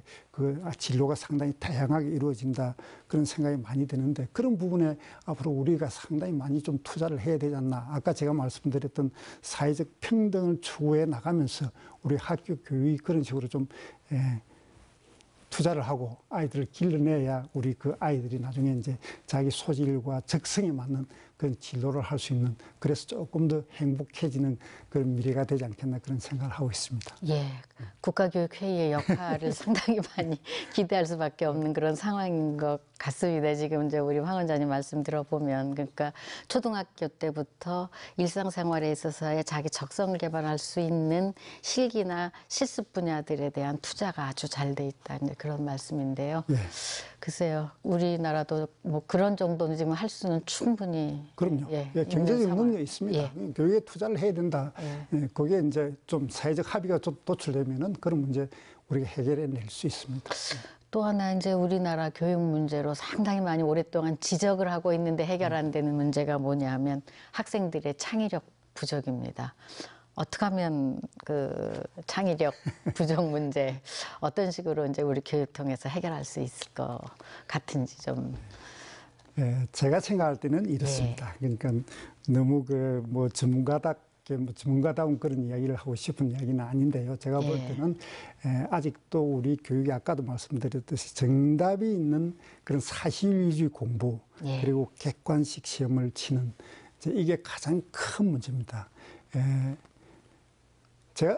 진로가 상당히 다양하게 이루어진다 그런 생각이 많이 드는데 그런 부분에 앞으로 우리가 상당히 많이 좀 투자를 해야 되지 않나. 아까 제가 말씀드렸던 사회적 평등을 추구해 나가면서 우리 학교 교육이 그런 식으로 좀 투자를 하고 아이들을 길러내야 우리 그 아이들이 나중에 이제 자기 소질과 적성에 맞는 그런 진로를 할 수 있는, 그래서 조금 더 행복해지는 그런 미래가 되지 않겠나 그런 생각을 하고 있습니다. 예, 국가교육회의의 역할을 상당히 많이 기대할 수밖에 없는 그런 상황인 것 같습니다. 지금 이제 우리 황 원장님 말씀 들어보면, 그러니까 초등학교 때부터 일상생활에 있어서의 자기 적성을 개발할 수 있는 실기나 실습 분야들에 대한 투자가 아주 잘 돼 있다, 이제 그런 말씀인데요. 예. 글쎄요, 우리나라도 뭐 그런 정도는 지금 할 수는 충분히 그럼요. 예, 예, 경제적 있는 능력이 있습니다. 예. 교육에 투자를 해야 된다. 예. 예, 거기에 이제 좀 사회적 합의가 도출되면은 그런 문제 우리가 해결해 낼 수 있습니다. 또 하나 이제 우리나라 교육 문제로 상당히 많이 오랫동안 지적을 하고 있는데 해결 안 되는 문제가 뭐냐면 학생들의 창의력 부족입니다. 어떻게 하면 그 창의력 부족 문제 어떤 식으로 이제 우리 교육통해서 해결할 수 있을 것 같은지 좀. 예, 제가 생각할 때는 이렇습니다. 그러니까 너무 그 뭐 전문가다운 그런 이야기를 하고 싶은 이야기는 아닌데요. 제가 볼 때는 아직도 우리 교육이 아까도 말씀드렸듯이 정답이 있는 그런 사실 위주의 공부 그리고 객관식 시험을 치는 이게 가장 큰 문제입니다. 제가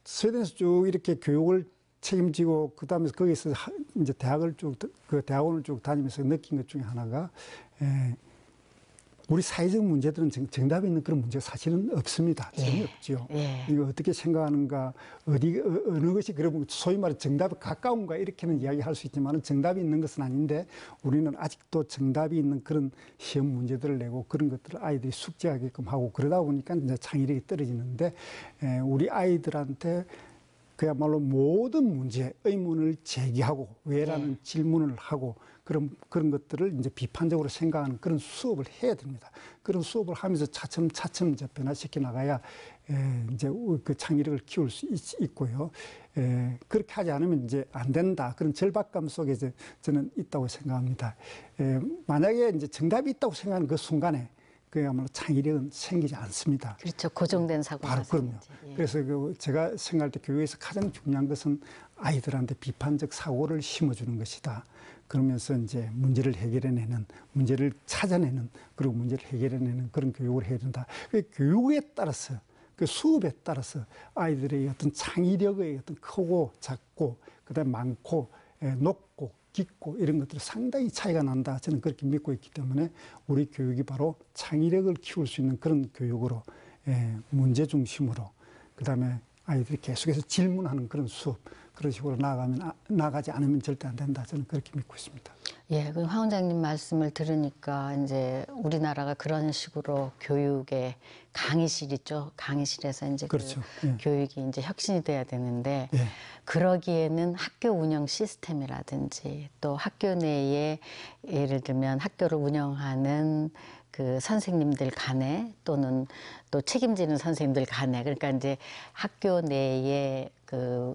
스웨덴에서 쭉 이렇게 교육을 책임지고 그다음에 거기서 이제 대학원을 쭉 다니면서 느낀 것 중에 하나가 우리 사회적 문제들은 정답이 있는 그런 문제가 사실은 없습니다. 재미없죠. 이거 어떻게 생각하는가, 어느 것이 그러면 소위 말해 정답에 가까운가 이렇게는 이야기할 수 있지만 정답이 있는 것은 아닌데 우리는 아직도 정답이 있는 그런 시험 문제들을 내고 그런 것들을 아이들이 숙지하게끔 하고 그러다 보니까 이제 창의력이 떨어지는데 우리 아이들한테 그야말로 모든 문제에 의문을 제기하고 왜라는 질문을 하고 그런 것들을 이제 비판적으로 생각하는 그런 수업을 해야 됩니다. 그런 수업을 하면서 차츰 이제 변화시켜 나가야 이제 그 창의력을 키울 수 있고요. 그렇게 하지 않으면 이제 안 된다. 그런 절박감 속에 저는 있다고 생각합니다. 만약에 이제 정답이 있다고 생각하는 그 순간에 그야말로 창의력은 생기지 않습니다. 그렇죠. 고정된 사고가 바로 그럼요. 그래서 제가 생각할 때 교육에서 가장 중요한 것은 아이들한테 비판적 사고를 심어주는 것이다. 그러면서 이제 문제를 해결해내는, 문제를 찾아내는, 그리고 문제를 해결해내는 그런 교육을 해야 된다. 그 교육에 따라서, 그 수업에 따라서 아이들의 어떤 창의력의 어떤 크고 작고, 그다음에 많고, 높고, 깊고 이런 것들이 상당히 차이가 난다. 저는 그렇게 믿고 있기 때문에 우리 교육이 바로 창의력을 키울 수 있는 그런 교육으로 문제 중심으로 그다음에 아이들이 계속해서 질문하는 그런 수업 그런 식으로 나가지 않으면 절대 안 된다. 저는 그렇게 믿고 있습니다. 예, 그 황 원장님 말씀을 들으니까 이제 우리나라가 그런 식으로 교육의 강의실 있죠. 강의실에서 이제 그렇죠. 그 교육이 이제 혁신이 돼야 되는데 그러기에는 학교 운영 시스템이라든지 또 학교 내에 예를 들면 학교를 운영하는 그 선생님들 간에 또는 또 책임지는 선생님들 간에 그러니까 이제 학교 내에 그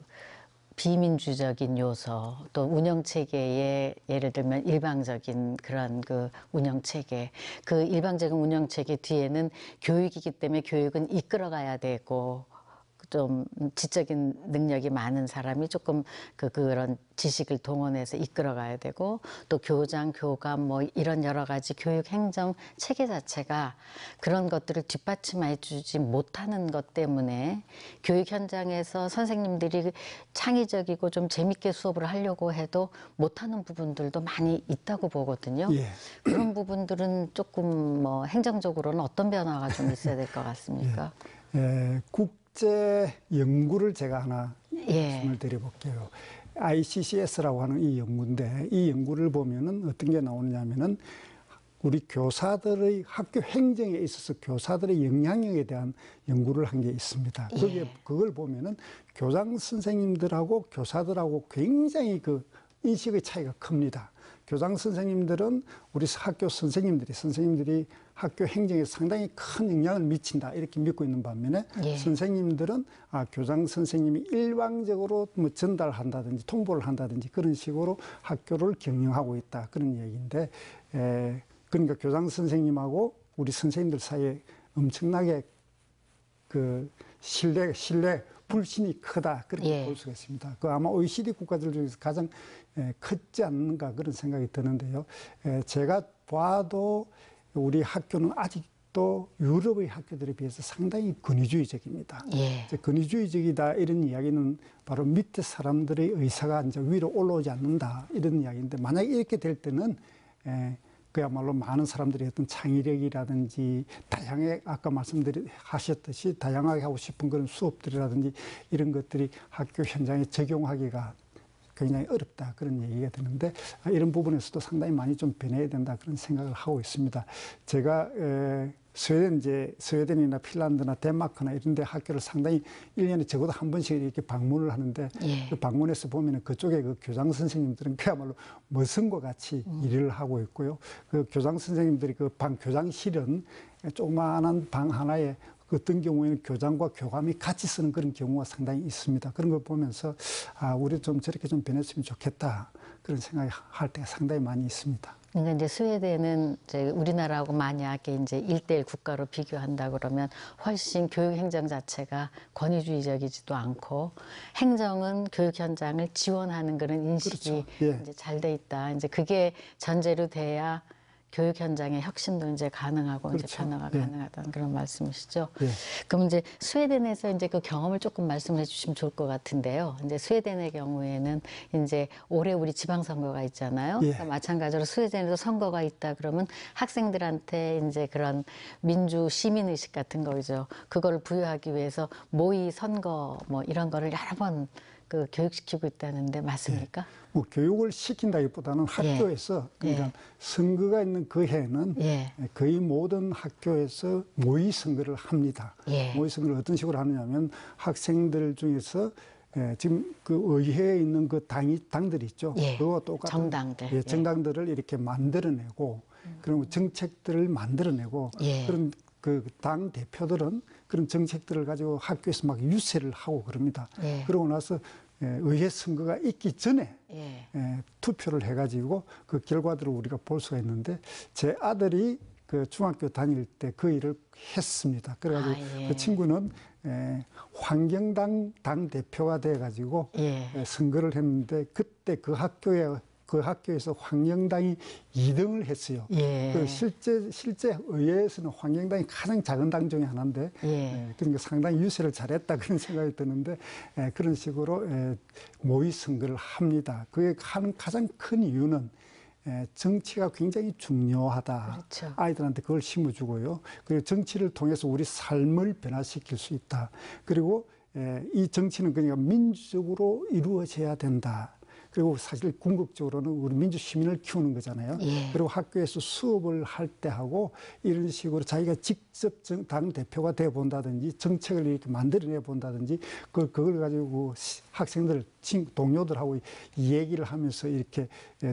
비민주적인 요소 또 운영체계의 예를 들면 일방적인 그런 그 운영체계 그 일방적인 운영체계 뒤에는 교육이기 때문에 교육은 이끌어가야 되고 좀 지적인 능력이 많은 사람이 조금 그런 지식을 동원해서 이끌어가야 되고 또 교장, 교감 뭐 이런 여러 가지 교육 행정 체계 자체가 그런 것들을 뒷받침해 주지 못하는 것 때문에 교육 현장에서 선생님들이 창의적이고 좀 재밌게 수업을 하려고 해도 못하는 부분들도 많이 있다고 보거든요. 그런 부분들은 조금 뭐 행정적으로는 어떤 변화가 좀 있어야 될 것 같습니까? 국제 연구를 제가 하나 말씀을 드려볼게요. ICCS라고 하는 이 연구인데 이 연구를 보면은 어떤 게 나오느냐면은 우리 교사들의 학교 행정에 있어서 교사들의 영향력에 대한 연구를 한 게 있습니다. 그걸 보면은 교장 선생님들하고 교사들하고 굉장히 그 인식의 차이가 큽니다. 교장 선생님들은 우리 학교 선생님들이 학교 행정에 상당히 큰 영향을 미친다 이렇게 믿고 있는 반면에 선생님들은 교장 선생님이 일방적으로 뭐 전달한다든지 통보를 한다든지 그런 식으로 학교를 경영하고 있다 그런 얘기인데 그러니까 교장 선생님하고 우리 선생님들 사이에 엄청나게 그 신뢰 불신이 크다 그렇게 볼 수가 있습니다. 그 아마 OECD 국가들 중에서 가장 크지 않는가 그런 생각이 드는데요. 제가 봐도 우리 학교는 아직도 유럽의 학교들에 비해서 상당히 권위주의적입니다. 예. 이제 권위주의적이다 이런 이야기는 바로 밑에 사람들의 의사가 이제 위로 올라오지 않는다 이런 이야기인데, 만약 이렇게 될 때는 그야말로 많은 사람들이 어떤 창의력이라든지 아까 말씀하셨듯이 다양하게 하고 싶은 그런 수업들이라든지 이런 것들이 학교 현장에 적용하기가 굉장히 어렵다 그런 얘기가 드는데, 이런 부분에서도 상당히 많이 좀 변해야 된다 그런 생각을 하고 있습니다. 제가 스웨덴이나 핀란드나 덴마크나 이런 데 학교를 상당히 1년에 적어도 한 번씩 이렇게 방문을 하는데, 예. 그 방문해서 보면은 그쪽에 그 교장 선생님들은 그야말로 머슴과 같이 일을 하고 있고요. 그 교장 선생님들이 그 교장실은 조그마한 방 하나에 어떤 경우에는 교장과 교감이 같이 쓰는 그런 경우가 상당히 있습니다. 그런 걸 보면서 우리도 좀 저렇게 좀 변했으면 좋겠다 그런 생각이 할 때가 상당히 많이 있습니다. 그러니까 이제 스웨덴은 이제 우리나라하고 만약에 이제 1대1 국가로 비교한다 그러면 훨씬 교육 행정 자체가 권위주의적이지도 않고, 행정은 교육 현장을 지원하는 그런 인식이 그렇죠. 예. 이제 잘 돼 있다. 이제 그게 전제로 돼야 교육 현장의 혁신도 이제 가능하고 그렇죠. 이제 변화가 예. 가능하다는 그런 말씀이시죠. 예. 그럼 이제 스웨덴에서 이제 그 경험을 조금 말씀해 주시면 좋을 것 같은데요. 이제 스웨덴의 경우에는 이제 올해 우리 지방선거가 있잖아요. 예. 그러니까 마찬가지로 스웨덴에도 선거가 있다 그러면 학생들한테 이제 그런 민주 시민의식 같은 거죠. 그걸 부여하기 위해서 모의 선거 뭐 이런 거를 여러 번 그 교육시키고 있다는데 맞습니까? 예. 뭐 교육을 시킨다기보다는 학교에서 그러니까 예. 선거가 있는 그 해에는 예. 거의 모든 학교에서 모의 선거를 합니다. 예. 모의 선거를 어떤 식으로 하느냐면, 학생들 중에서 지금 그 의회에 있는 그 당들이 있죠. 예. 그거와 똑같은 정당들. 예, 정당들을 이렇게 만들어내고, 그리고 정책들을 만들어내고, 예. 그런 그 당 대표들은 그런 정책들을 가지고 학교에서 막 유세를 하고 그럽니다. 예. 그러고 나서 의회 선거가 있기 전에 예. 투표를 해가지고 그 결과들을 우리가 볼 수가 있는데, 제 아들이 그 중학교 다닐 때 그 일을 했습니다. 그래가지고 예. 그 친구는 환경당 당 대표가 돼가지고 예. 선거를 했는데, 그때 그 학교에서 환경당이 2등을 했어요. 예. 그 실제 의회에서는 환경당이 가장 작은 당 중에 하나인데, 예. 그러니까 상당히 유세를 잘했다 그런 생각이 드는데, 그런 식으로 모의 선거를 합니다. 그게 하는 가장 큰 이유는 정치가 굉장히 중요하다. 그렇죠. 아이들한테 그걸 심어주고요. 그리고 정치를 통해서 우리 삶을 변화시킬 수 있다. 그리고 이 정치는 그러니까 민주적으로 이루어져야 된다. 그리고 사실 궁극적으로는 우리 민주 시민을 키우는 거잖아요. 예. 그리고 학교에서 수업을 할 때 하고 이런 식으로 자기가 직접 당 대표가 돼 본다든지 정책을 이렇게 만들어내 본다든지 그걸 가지고 학생들 동료들하고 얘기를 하면서 이렇게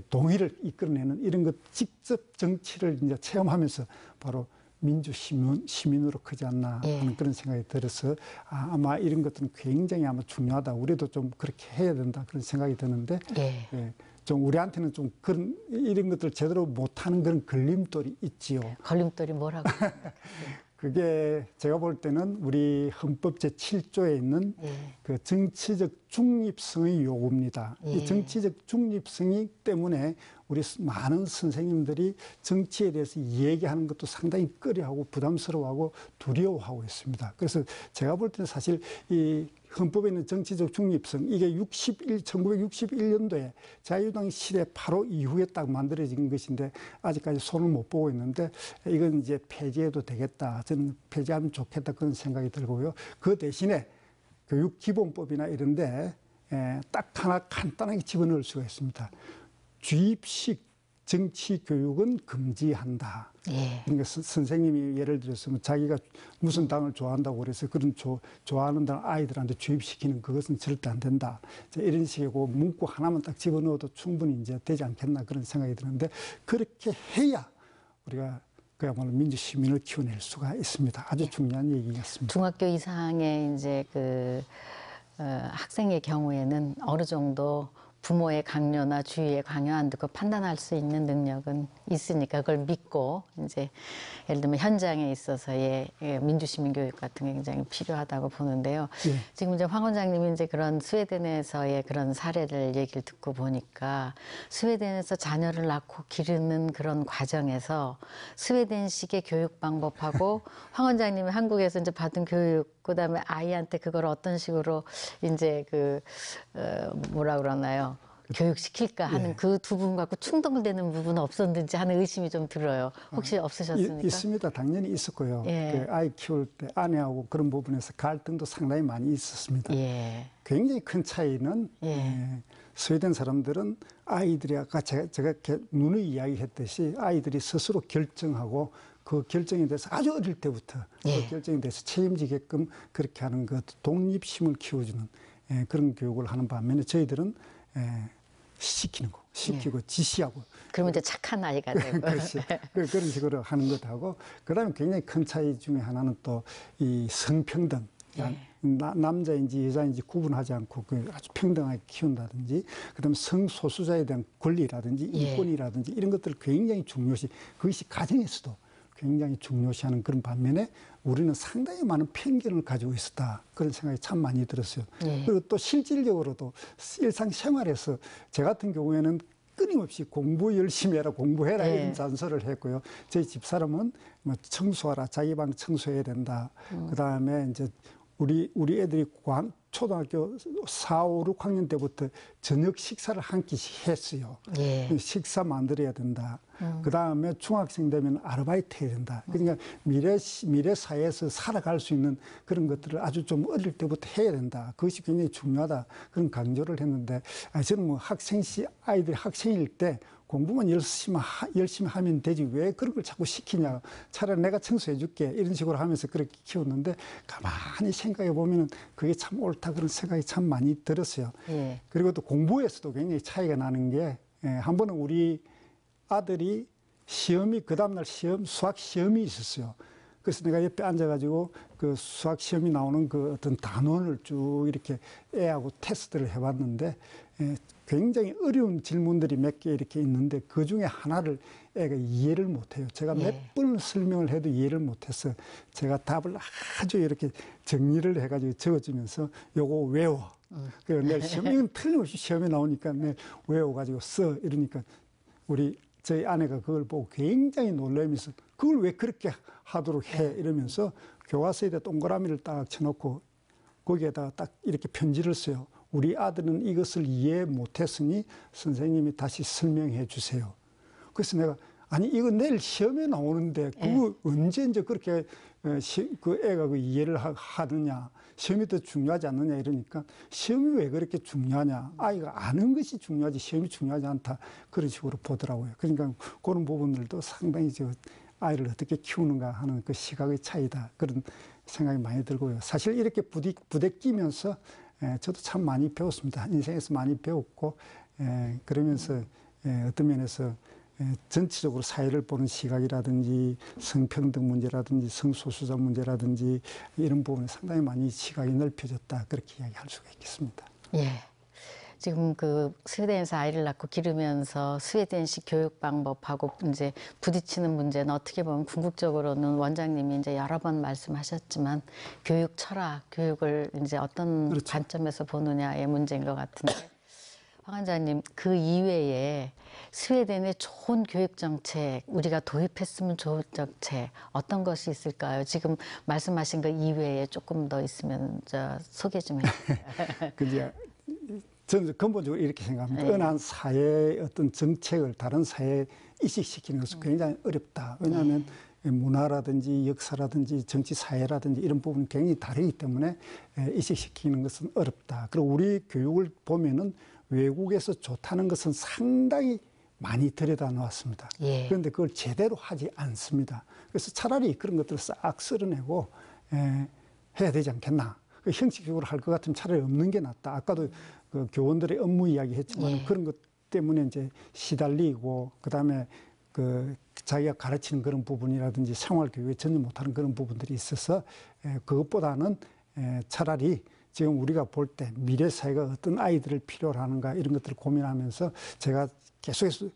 동의를 이끌어내는 이런 것, 직접 정치를 이제 체험하면서 바로 민주 시민으로 크지 않나 하는 그런 생각이 들어서 아마 이런 것들은 굉장히 아마 중요하다. 우리도 좀 그렇게 해야 된다 그런 생각이 드는데, 좀 우리한테는 좀 그런 이런 것들 제대로 못하는 그런 걸림돌이 있지요. 걸림돌이 뭐라고? 그게 제가 볼 때는 우리 헌법 제7조에 있는 그 정치적 중립성의 요구입니다. 이 정치적 중립성이 때문에 우리 많은 선생님들이 정치에 대해서 얘기하는 것도 상당히 꺼려하고 부담스러워하고 두려워하고 있습니다. 그래서 제가 볼 때는 사실 이 헌법에 있는 정치적 중립성, 이게 1961년도에 자유당 시대 바로 이후에 딱 만들어진 것인데, 아직까지 손을 못 보고 있는데, 이건 이제 폐지해도 되겠다. 저는 폐지하면 좋겠다. 그런 생각이 들고요. 그 대신에 교육기본법이나 이런데 딱 하나 간단하게 집어넣을 수가 있습니다. 주입식 정치 교육은 금지한다. 그러니까 선생님이 예를 들어서 자기가 무슨 당을 좋아한다고 그래서 그런 좋아하는 당 아이들한테 주입시키는 그것은 절대 안 된다. 이런 식이고 문구 하나만 딱 집어넣어도 충분히 이제 되지 않겠나 그런 생각이 드는데, 그렇게 해야 우리가 그야말로 민주 시민을 키워낼 수가 있습니다. 아주 중요한 얘기였습니다. 중학교 이상의 이제 학생의 경우에는 어느 정도 부모의 강요나 주위의 강요 안 듣고 판단할 수 있는 능력은 있으니까 그걸 믿고 이제 예를 들면 현장에 있어서의 민주시민 교육 같은 게 굉장히 필요하다고 보는데요. 예. 지금 이제 황 원장님이 이제 그런 스웨덴에서의 그런 사례를 얘기를 듣고 보니까 스웨덴에서 자녀를 낳고 기르는 그런 과정에서 스웨덴식의 교육 방법하고 황 원장님이 한국에서 이제 받은 교육 그다음에 아이한테 그걸 어떤 식으로 이제 뭐라 그러나요? 교육시킬까 하는 예. 그 두 분 갖고 충돌되는 부분은 없었는지 하는 의심이 좀 들어요. 혹시 없으셨습니까? 있습니다. 당연히 있었고요. 예. 그 아이 키울 때 아내하고 그런 부분에서 갈등도 상당히 많이 있었습니다. 예. 굉장히 큰 차이는 스웨덴 사람들은 아이들이 아까 제가 이렇게 누누이 이야기했듯이 아이들이 스스로 결정하고 그 결정에 대해서 아주 어릴 때부터 그 결정에 대해서 책임지게끔 그렇게 하는 그 독립심을 키워주는 그런 교육을 하는 반면에 저희들은 시키고 지시하고 그러면 이제 착한 아이가 되고. 그렇지. 그런 식으로 하는 것하고 그다음에 굉장히 큰 차이 중에 하나는 또 이 성평등. 남자인지 여자인지 구분하지 않고 아주 평등하게 키운다든지 그다음에 성소수자에 대한 권리라든지 인권이라든지 이런 것들을 굉장히 중요시 그것이 가정에서도 굉장히 중요시하는 그런 반면에 우리는 상당히 많은 편견을 가지고 있었다. 그런 생각이 참 많이 들었어요. 그리고 또 실질적으로도 일상생활에서 저 같은 경우에는 끊임없이 공부 열심히 해라, 공부해라 이런 잔소리를 했고요. 저희 집사람은 뭐 청소하라, 자기 방 청소해야 된다. 그다음에 이제 우리 애들이 초등학교 4, 5, 6학년 때부터 저녁 식사를 한 끼씩 했어요. 식사 만들어야 된다. 그다음에 중학생 되면 아르바이트 해야 된다. 그러니까 미래 사회에서 살아갈 수 있는 그런 것들을 아주 좀 어릴 때부터 해야 된다. 그것이 굉장히 중요하다. 그런 강조를 했는데 저는 뭐 아이들이 학생일 때 공부만 열심히 하면 되지 왜 그런 걸 자꾸 시키냐. 차라리 내가 청소해 줄게. 이런 식으로 하면서 그렇게 키웠는데 가만히 생각해 보면 그게 참 옳다 그런 생각이 참 많이 들었어요. 그리고 또 공부에서도 굉장히 차이가 나는 게 한 번은 우리 아들이 그 다음날 수학 시험이 있었어요. 그래서 내가 옆에 앉아가지고 그 수학 시험이 나오는 그 어떤 단원을 쭉 이렇게 애하고 테스트를 해봤는데 굉장히 어려운 질문들이 몇 개 이렇게 있는데 그 중에 하나를 애가 이해를 못해요. 제가 몇 번 설명을 해도 이해를 못해서 제가 답을 아주 이렇게 정리를 해가지고 적어주면서 요거 외워. 그래서 내일 이건 틀림없이 시험에 나오니까 내일 외워가지고 써. 이러니까 저희 아내가 그걸 보고 굉장히 놀라면서 그걸 왜 그렇게 하도록 해 이러면서 교과서에다 동그라미를 딱 쳐놓고 거기에다가 딱 이렇게 편지를 써요. 우리 아들은 이것을 이해 못했으니 선생님이 다시 설명해 주세요. 그래서 내가 아니 이거 내일 시험에 나오는데 그거 언제 이제 그렇게 그 애가 그 이해를 하느냐. 시험이 더 중요하지 않느냐 이러니까 시험이 왜 그렇게 중요하냐. 아이가 아는 것이 중요하지 시험이 중요하지 않다. 그런 식으로 보더라고요. 그러니까 그런 부분들도 상당히 아이를 어떻게 키우는가 하는 그 시각의 차이다. 그런 생각이 많이 들고요. 사실 이렇게 부대끼면서 저도 참 많이 배웠습니다. 인생에서 많이 배웠고 그러면서 어떤 면에서 전체적으로 사회를 보는 시각이라든지 성평등 문제라든지 성소수자 문제라든지 이런 부분에 상당히 많이 시각이 넓혀졌다. 그렇게 이야기할 수가 있겠습니다. 지금 그 스웨덴에서 아이를 낳고 기르면서 스웨덴식 교육 방법하고 이제 부딪히는 문제는 어떻게 보면 궁극적으로는 원장님이 이제 여러 번 말씀하셨지만 교육 철학, 교육을 이제 어떤 관점에서 보느냐의 문제인 것 같은데 황 원장님 그 이외에 스웨덴의 좋은 교육 정책 우리가 도입했으면 좋을 정책 어떤 것이 있을까요? 지금 말씀하신 것 이외에 조금 더 있으면 소개 좀 해주세요. 저는 근본적으로 이렇게 생각합니다. 어느 한 사회의 어떤 정책을 다른 사회에 이식시키는 것은 굉장히 어렵다. 왜냐하면 문화라든지 역사라든지 정치 사회라든지 이런 부분이 굉장히 다르기 때문에 이식시키는 것은 어렵다. 그리고 우리 교육을 보면은 외국에서 좋다는 것은 상당히 많이 들여다 놓았습니다. 그런데 그걸 제대로 하지 않습니다. 그래서 차라리 그런 것들을 싹 쓸어내고 해야 되지 않겠나. 형식적으로 할 것 같으면 차라리 없는 게 낫다. 아까도 그 교원들의 업무 이야기 했지만 그런 것 때문에 이제 시달리고 그다음에 그 자기가 가르치는 그런 부분이라든지 생활교육에 전혀 못하는 그런 부분들이 있어서 그것보다는 차라리 지금 우리가 볼 때 미래 사회가 어떤 아이들을 필요로 하는가 이런 것들을 고민하면서 제가 계속해서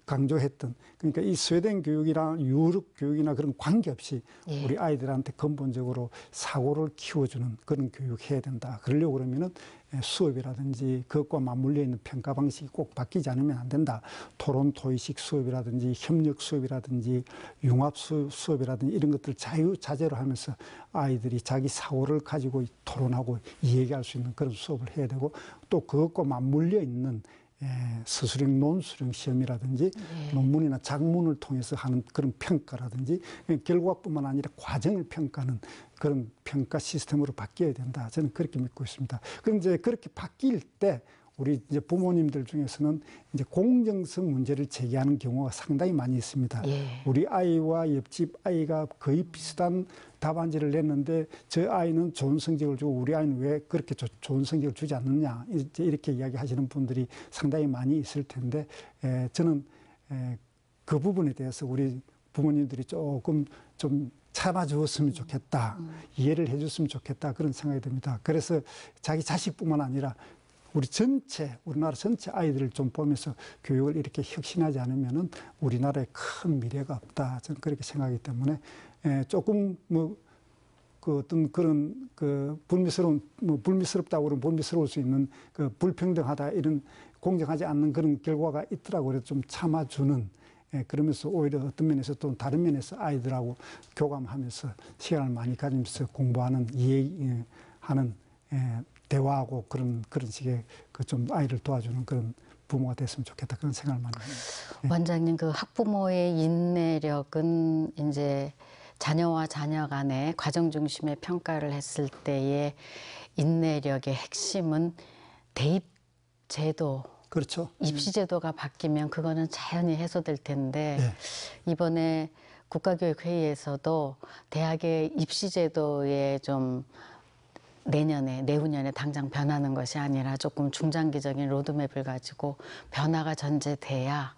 강조했던, 그러니까 이 스웨덴 교육이나 유럽 교육이나 그런 관계없이 예. 우리 아이들한테 근본적으로 사고를 키워주는 그런 교육해야 된다. 그러려고 그러면은 수업이라든지 그것과 맞물려 있는 평가 방식이 꼭 바뀌지 않으면 안 된다. 토론 토의식 수업이라든지 협력 수업이라든지 융합 수업이라든지 이런 것들 자유자재로 하면서 아이들이 자기 사고를 가지고 토론하고 이야기할 수 있는 그런 수업을 해야 되고, 또 그것과 맞물려 있는 서술형 논술형 시험이라든지 논문이나 작문을 통해서 하는 그런 평가라든지 결과뿐만 아니라 과정을 평가하는 그런 평가 시스템으로 바뀌어야 된다. 저는 그렇게 믿고 있습니다. 그럼 이제 그렇게 바뀔 때 우리 이제 부모님들 중에서는 이제 공정성 문제를 제기하는 경우가 상당히 많이 있습니다. 예. 우리 아이와 옆집 아이가 거의 비슷한 답안지를 냈는데 저 아이는 좋은 성적을 주고 우리 아이는 왜 그렇게 좋은 성적을 주지 않느냐, 이렇게 이야기하시는 분들이 상당히 많이 있을 텐데, 저는 그 부분에 대해서 우리 부모님들이 조금 좀 참아주었으면 좋겠다, 이해를 해줬으면 좋겠다, 그런 생각이 듭니다. 그래서 자기 자식뿐만 아니라 우리 전체, 우리나라 전체 아이들을 좀 보면서 교육을 이렇게 혁신하지 않으면은 우리나라에 큰 미래가 없다. 저는 그렇게 생각하기 때문에 조금 그 어떤 그런 그 불미스럽다고 그러면 불미스러울 수 있는 그 불평등하다 이런 공정하지 않는 그런 결과가 있더라고요. 그래서 좀 참아주는, 그러면서 오히려 어떤 면에서 또 다른 면에서 아이들하고 교감하면서 시간을 많이 가지면서 공부하는, 이해하는, 대화하고 그런 식의 그 좀 아이를 도와주는 그런 부모가 됐으면 좋겠다, 그런 생각을 많이 합니다. 원장님, 그 학부모의 인내력은 이제 자녀와 자녀 간의 과정 중심의 평가를 했을 때의 인내력의 핵심은 대입 제도, 그렇죠. 입시 제도가 바뀌면 그거는 자연히 해소될 텐데, 이번에 국가교육회의에서도 대학의 입시 제도에 좀 내후년에 당장 변하는 것이 아니라 조금 중장기적인 로드맵을 가지고 변화가 전제돼야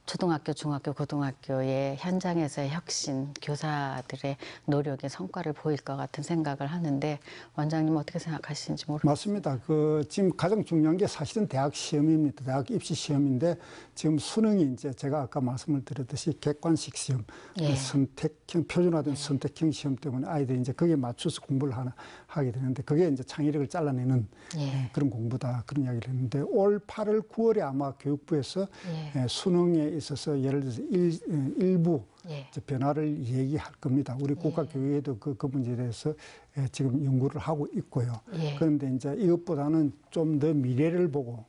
초등학교, 중학교, 고등학교의 현장에서의 혁신, 교사들의 노력의 성과를 보일 것 같은 생각을 하는데, 원장님 어떻게 생각하시는지 모르겠습니다. 맞습니다. 지금 가장 중요한 게 사실은 대학 시험입니다. 대학 입시 시험인데, 지금 수능이 이제 제가 아까 말씀을 드렸듯이 객관식 시험, 선택형, 표준화된 선택형 시험 때문에 아이들이 이제 거기에 맞춰서 공부를 하게 되는데, 그게 이제 창의력을 잘라내는 그런 공부다, 그런 이야기를 했는데, 올 8월, 9월에 아마 교육부에서 수능에 있어서 예를 들어서 일부 변화를 얘기할 겁니다. 우리 국가교육에도 그 문제에 대해서 지금 연구를 하고 있고요. 그런데 이제 이것보다는 좀 더 미래를 보고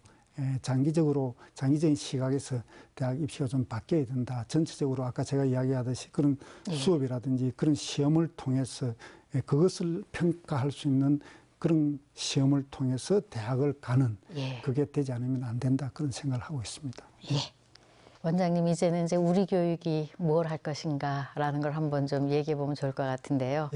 장기적인 시각에서 대학 입시가 좀 바뀌어야 된다. 전체적으로 아까 제가 이야기하듯이 그런 수업이라든지 그런 시험을 통해서 그것을 평가할 수 있는 그런 시험을 통해서 대학을 가는, 그게 되지 않으면 안 된다, 그런 생각을 하고 있습니다. 원장님, 이제는 이제 우리 교육이 뭘 할 것인가라는 걸 한번 좀 얘기해 보면 좋을 것 같은데요.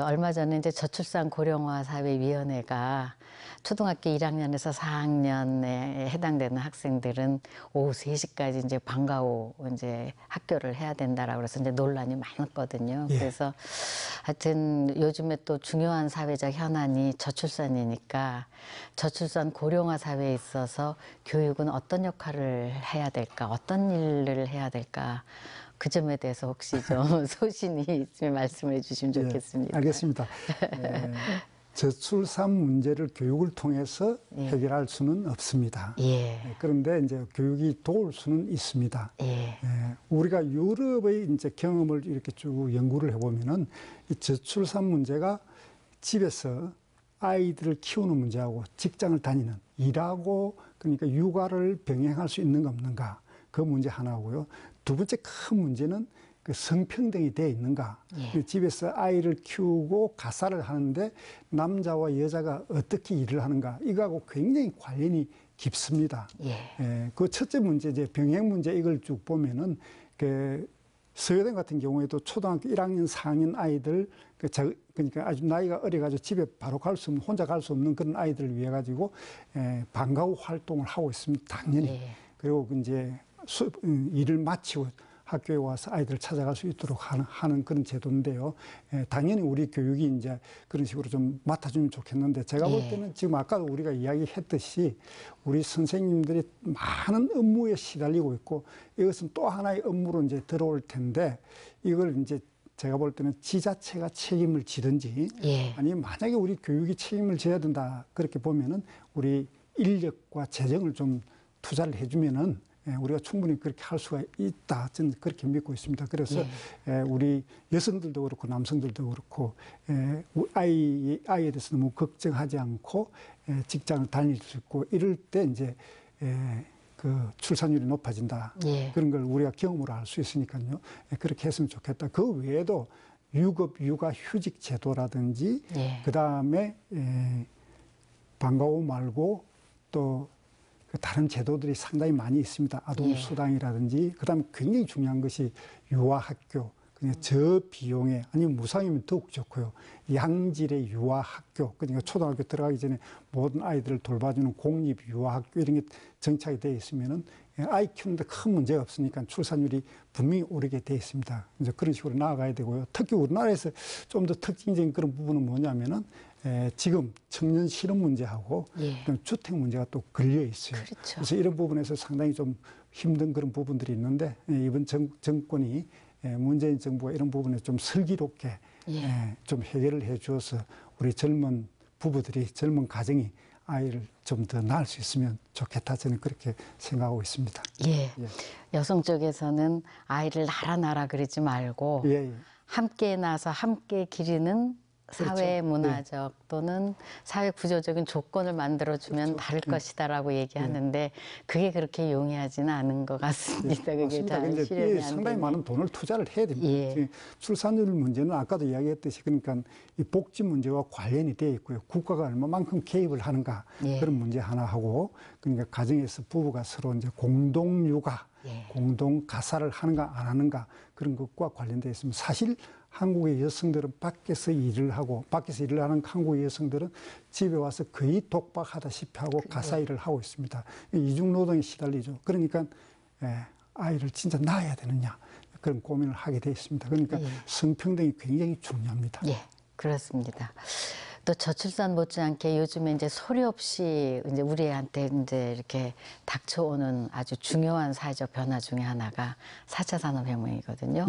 얼마 전에 이제 저출산 고령화 사회위원회가 초등학교 1학년에서 4학년에 해당되는 학생들은 오후 3시까지 이제 방과 후 이제 학교를 해야 된다라고 그래서 이제 논란이 많았거든요. 그래서 하여튼 요즘에 또 중요한 사회적 현안이 저출산이니까 저출산 고령화 사회에 있어서 교육은 어떤 역할을 해야 될까, 어떤 일을 해야 될까, 그 점에 대해서 혹시 좀 소신이 있으면 말씀해 주시면 좋겠습니다. 알겠습니다. 저출산 문제를 교육을 통해서 해결할 수는 없습니다. 그런데 이제 교육이 도울 수는 있습니다. 우리가 유럽의 이제 경험을 이렇게 쭉 연구를 해보면은 이 저출산 문제가 집에서 아이들을 키우는 문제하고 직장을 다니는, 일하고 그러니까 육아를 병행할 수 있는가 없는가, 그 문제 하나고요. 두 번째 큰 문제는 그 성평등이 되어 있는가. 집에서 아이를 키우고 가사를 하는데 남자와 여자가 어떻게 일을 하는가, 이거하고 굉장히 관련이 깊습니다. 그 첫째 문제, 이제 병행 문제, 이걸 쭉 보면은 그 스웨덴 같은 경우에도 초등학교 1학년, 4학년 아이들, 그러니까 아주 나이가 어려가지고 집에 바로 갈 수 없는, 혼자 갈 수 없는 그런 아이들을 위해 가지고 방과 후 활동을 하고 있습니다. 당연히. 그리고 이제 일을 마치고 학교에 와서 아이들을 찾아갈 수 있도록 하는 그런 제도인데요. 당연히 우리 교육이 이제 그런 식으로 좀 맡아주면 좋겠는데 제가 볼 때는 지금 아까도 우리가 이야기했듯이 우리 선생님들이 많은 업무에 시달리고 있고 이것은 또 하나의 업무로 이제 들어올 텐데 이걸 이제 제가 볼 때는 지자체가 책임을 지든지 아니면 만약에 우리 교육이 책임을 져야 된다 그렇게 보면은 우리 인력과 재정을 좀 투자를 해주면은 우리가 충분히 그렇게 할 수가 있다. 저는 그렇게 믿고 있습니다. 그래서 우리 여성들도 그렇고 남성들도 그렇고 아이에 대해서 너무 걱정하지 않고 직장을 다닐 수 있고 이럴 때 이제 그 출산율이 높아진다. 그런 걸 우리가 경험으로 알 수 있으니까요. 그렇게 했으면 좋겠다. 그 외에도 유급 육아 휴직 제도라든지 그다음에 방과 후 말고 또 다른 제도들이 상당히 많이 있습니다. 아동수당이라든지 그다음에 굉장히 중요한 것이 유아학교. 그냥 저비용에 아니면 무상이면 더욱 좋고요. 양질의 유아학교. 그러니까 초등학교 들어가기 전에 모든 아이들을 돌봐주는 공립 유아학교 이런 게 정착이 되어 있으면은 아이 키우는데 큰 문제가 없으니까 출산율이 분명히 오르게 되어 있습니다. 이제 그런 식으로 나아가야 되고요. 특히 우리나라에서 좀 더 특징적인 그런 부분은 뭐냐면은 지금 청년 실업 문제하고 주택 문제가 또 걸려 있어요. 그렇죠. 그래서 이런 부분에서 상당히 좀 힘든 그런 부분들이 있는데 이번 정권이 문재인 정부가 이런 부분에 좀 슬기롭게 좀 해결을 해 주어서 우리 젊은 부부들이 젊은 가정이 아이를 좀 더 낳을 수 있으면 좋겠다 저는 그렇게 생각하고 있습니다. 여성 쪽에서는 아이를 낳아라 그러지 말고 함께 낳아서 함께 기르는 사회 문화적 또는 사회 구조적인 조건을 만들어주면 다를 것이다라고 얘기하는데 그게 그렇게 용이하지는 않은 것 같습니다. 그게 잘 실현이 안 상당히 되네. 많은 돈을 투자를 해야 됩니다. 출산율 문제는 아까도 이야기했듯이 그러니까 이 복지 문제와 관련이 되어 있고요. 국가가 얼마만큼 개입을 하는가 그런 문제 하나 하고 그러니까 가정에서 부부가 서로 이제 공동 육아, 공동 가사를 하는가 안 하는가 그런 것과 관련되어 있습니다. 사실 한국의 여성들은 밖에서 일을 하는 한국의 여성들은 집에 와서 거의 독박하다시피 하고 가사 일을 하고 있습니다. 이중 노동에 시달리죠. 그러니까 아이를 진짜 낳아야 되느냐 그런 고민을 하게 되어 있습니다. 그러니까 성평등이 굉장히 중요합니다. 그렇습니다. 또 저출산 못지않게 요즘에 이제 소리 없이 이제 우리한테 이제 이렇게 닥쳐오는 아주 중요한 사회적 변화 중에 하나가 4차 산업혁명이거든요.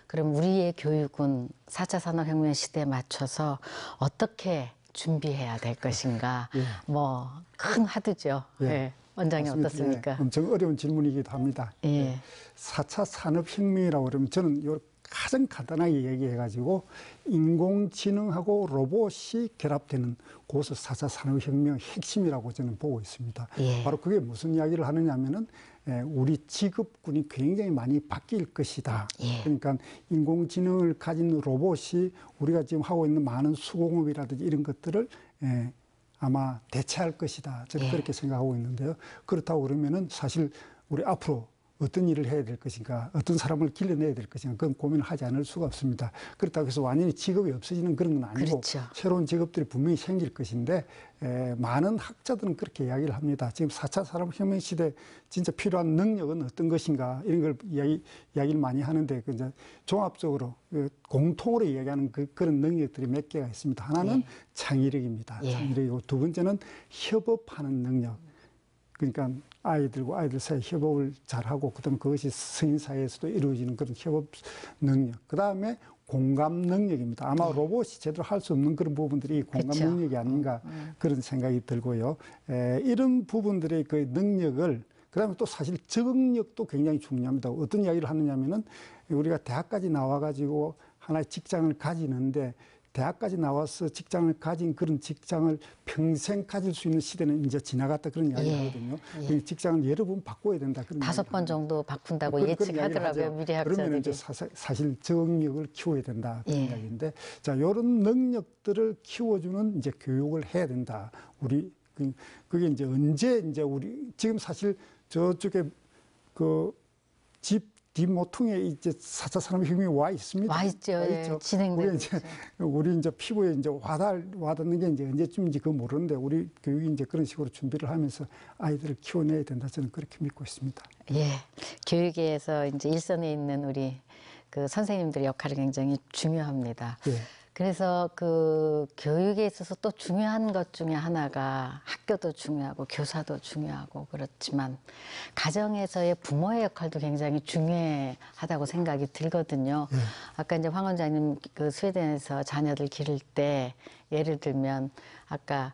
그럼 우리의 교육은 4차 산업혁명 시대에 맞춰서 어떻게 준비해야 될 것인가? 뭐 큰 화두죠. 원장님 맞습니다. 어떻습니까? 엄청 어려운 질문이기도 합니다. 4차 산업혁명이라고 그러면 저는 가장 간단하게 얘기해가지고 인공지능하고 로봇이 결합되는 그것을 4차 산업혁명 핵심이라고 저는 보고 있습니다. 바로 그게 무슨 이야기를 하느냐 하면은 우리 직업군이 굉장히 많이 바뀔 것이다. 그러니까 인공지능을 가진 로봇이 우리가 지금 하고 있는 많은 수공업이라든지 이런 것들을 아마 대체할 것이다. 저는 그렇게 생각하고 있는데요. 그렇다고 그러면은 사실 우리 앞으로 어떤 일을 해야 될 것인가, 어떤 사람을 길러내야 될 것인가, 그건 고민을 하지 않을 수가 없습니다. 그렇다고 해서 완전히 직업이 없어지는 그런 건 아니고 새로운 직업들이 분명히 생길 것인데 많은 학자들은 그렇게 이야기를 합니다. 지금 4차 산업혁명 시대 진짜 필요한 능력은 어떤 것인가 이런 걸 이야기를 많이 하는데 이제 종합적으로 공통으로 이야기하는 그런 능력들이 몇 개가 있습니다. 하나는 창의력입니다. 창의력이고 두 번째는 협업하는 능력. 그러니까 아이들 사이 협업을 잘하고 그다음에 그것이 성인 사이에서도 이루어지는 그런 협업 능력. 그다음에 공감 능력입니다. 아마 로봇이 제대로 할 수 없는 그런 부분들이 공감 능력이 아닌가 그런 생각이 들고요. 이런 부분들의 그 능력을 그다음에 또 사실 적응력도 굉장히 중요합니다. 어떤 이야기를 하느냐면은 우리가 대학까지 나와가지고 하나의 직장을 가지는데 대학까지 나와서 직장을 가진 그런 직장을 평생 가질 수 있는 시대는 이제 지나갔다 그런 이야기를 하거든요. 직장을 여러 번 바꿔야 된다. 그런 5번 정도 바꾼다고 예측하더라고요. 미래 학자들이. 그러면 이제 사실 적응력을 키워야 된다 그런 이야기인데 자 이런 능력들을 키워주는 이제 교육을 해야 된다. 우리 그게 이제 언제 이제 우리 지금 사실 저쪽에 그 집 뒷모퉁이에 이제 4차 산업혁명이 와 있습니다. 와 있죠. 예, 진행되고 있죠. 우리 이제 피부에 이제 와닿는 게 이제 언제쯤인지 그거 모르는데 우리 교육이 이제 그런 식으로 준비를 하면서 아이들을 키워내야 된다. 저는 그렇게 믿고 있습니다. 예, 교육에서 이제 일선에 있는 우리 그 선생님들의 역할이 굉장히 중요합니다. 예. 그래서 그 교육에 있어서 또 중요한 것 중에 하나가 학교도 중요하고 교사도 중요하고 그렇지만 가정에서의 부모의 역할도 굉장히 중요하다고 생각이 들거든요. 예. 아까 이제 황 원장님 그 스웨덴에서 자녀들 기를 때 예를 들면 아까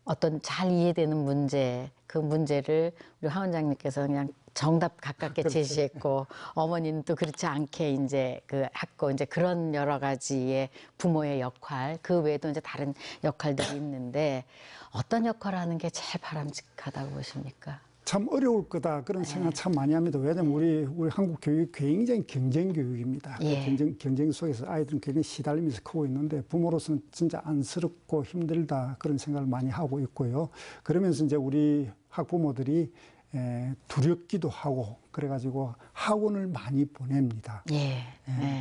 어떤 잘 이해되는 문제, 그 문제를 우리 황 원장님께서 그냥 정답 가깝게 그렇죠. 제시했고 어머니는 또 그렇지 않게 이제 그 했고 이제 그런 여러 가지의 부모의 역할, 그 외에도 이제 다른 역할들이 있는데 어떤 역할을 하는 게 제일 바람직하다고 보십니까? 참 어려울 거다 그런 생각 참 많이 합니다. 왜냐하면 우리 한국 교육이 굉장히 경쟁 교육입니다. 예. 경쟁 속에서 아이들은 굉장히 시달리면서 크고 있는데 부모로서는 진짜 안쓰럽고 힘들다 그런 생각을 많이 하고 있고요. 그러면서 이제 우리 학부모들이 두렵기도 하고 그래가지고 학원을 많이 보냅니다. 예.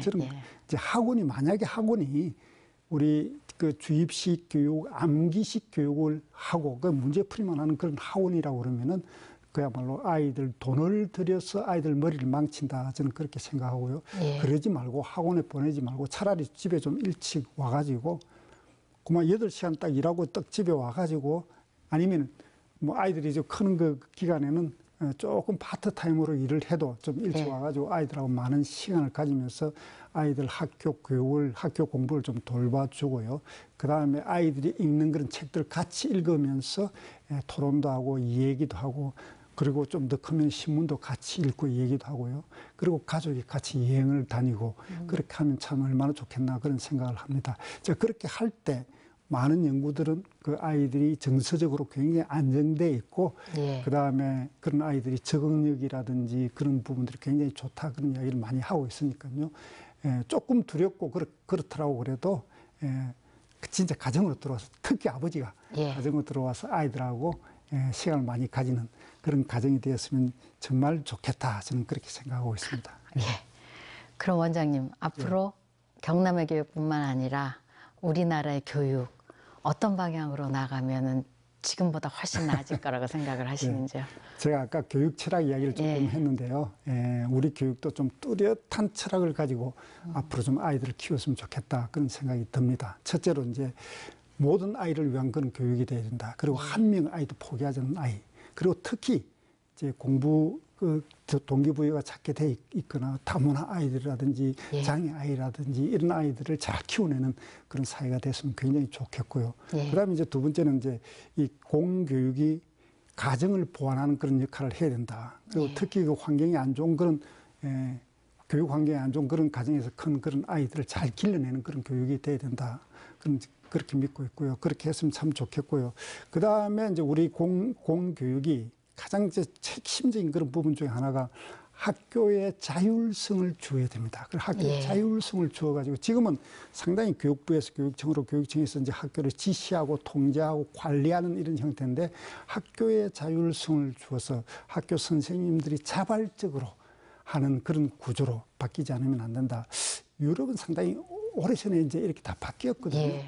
저는 예. 이제 만약에 학원이 우리 그 주입식 교육, 암기식 교육을 하고 그 문제풀이만 하는 그런 학원이라고 그러면은 그야말로 아이들 돈을 들여서 아이들 머리를 망친다. 저는 그렇게 생각하고요. 예. 그러지 말고 학원에 보내지 말고 차라리 집에 좀 일찍 와가지고 그만 8시간 딱 일하고 딱 집에 와가지고 아니면 뭐 아이들이 이제 크는 그 기간에는 조금 파트타임으로 일을 해도 좀 일찍 네. 와가지고 아이들하고 많은 시간을 가지면서 아이들 학교 공부를 좀 돌봐주고요. 그 다음에 아이들이 읽는 그런 책들 같이 읽으면서 토론도 하고 얘기도 하고 그리고 좀 더 크면 신문도 같이 읽고 얘기도 하고요. 그리고 가족이 같이 여행을 다니고 그렇게 하면 참 얼마나 좋겠나 그런 생각을 합니다. 제가 그렇게 할 때 많은 연구들은 그 아이들이 정서적으로 굉장히 안정돼 있고 예. 그다음에 그런 아이들이 적응력이라든지 그런 부분들이 굉장히 좋다 그런 이야기를 많이 하고 있으니까요. 조금 두렵고 그렇더라고 그래도 진짜 가정으로 들어와서 특히 아버지가 예. 가정으로 들어와서 아이들하고 시간을 많이 가지는 그런 가정이 되었으면 정말 좋겠다 저는 그렇게 생각하고 있습니다. 예. 그럼 원장님 앞으로 경남의 교육뿐만 아니라 우리나라의 교육 어떤 방향으로 나가면은 지금보다 훨씬 나아질 거라고 생각을 하시는지요? 제가 아까 교육 철학 이야기를 조금 했는데요. 우리 교육도 좀 뚜렷한 철학을 가지고 앞으로 좀 아이들을 키웠으면 좋겠다 그런 생각이 듭니다. 첫째로 이제 모든 아이를 위한 그런 교육이 돼야 된다. 그리고 한 명 아이도 포기하지 않는 아이. 그리고 특히 이제 공부 동기부여가 작게 돼 있거나 다문화 아이들이라든지 장애 아이라든지 이런 아이들을 잘 키워내는 그런 사회가 됐으면 굉장히 좋겠고요. 그다음에 이제 두 번째는 이제 이 공교육이 가정을 보완하는 그런 역할을 해야 된다. 그리고 특히 그 환경이 안 좋은 그런 교육 환경이 안 좋은 그런 가정에서 큰 그런 아이들을 잘 길러내는 그런 교육이 돼야 된다. 그렇게 믿고 있고요. 그렇게 했으면 참 좋겠고요. 그 다음에 이제 우리 공교육이 가장 이제 핵심적인 그런 부분 중에 하나가 학교의 자율성을 주어야 됩니다. 그 학교의 자율성을 주어가지고 지금은 상당히 교육부에서 교육청에서 이제 학교를 지시하고 통제하고 관리하는 이런 형태인데 학교의 자율성을 주어서 학교 선생님들이 자발적으로 하는 그런 구조로 바뀌지 않으면 안 된다. 유럽은 상당히 오래전에 이제 이렇게 다 바뀌었거든요.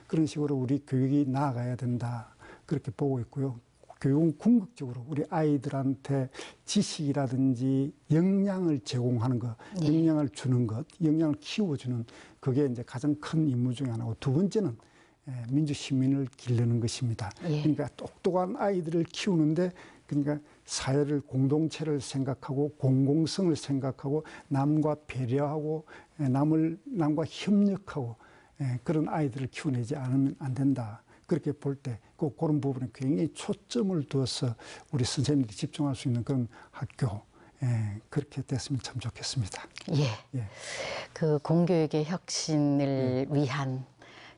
그런 식으로 우리 교육이 나아가야 된다. 그렇게 보고 있고요. 교육은 궁극적으로 우리 아이들한테 지식이라든지 영양을 제공하는 것, 영양을 주는 것, 영양을 키워주는 그게 이제 가장 큰 임무 중에 하나고 두 번째는 민주 시민을 기르는 것입니다. 그러니까 똑똑한 아이들을 키우는데 그러니까 사회를 공동체를 생각하고 공공성을 생각하고 남과 배려하고 남과 협력하고 그런 아이들을 키워내지 않으면 안 된다. 그렇게 볼 때 그런 부분에 굉장히 초점을 두어서 우리 선생님들이 집중할 수 있는 그런 학교 그렇게 됐으면 참 좋겠습니다. 그 공교육의 혁신을 위한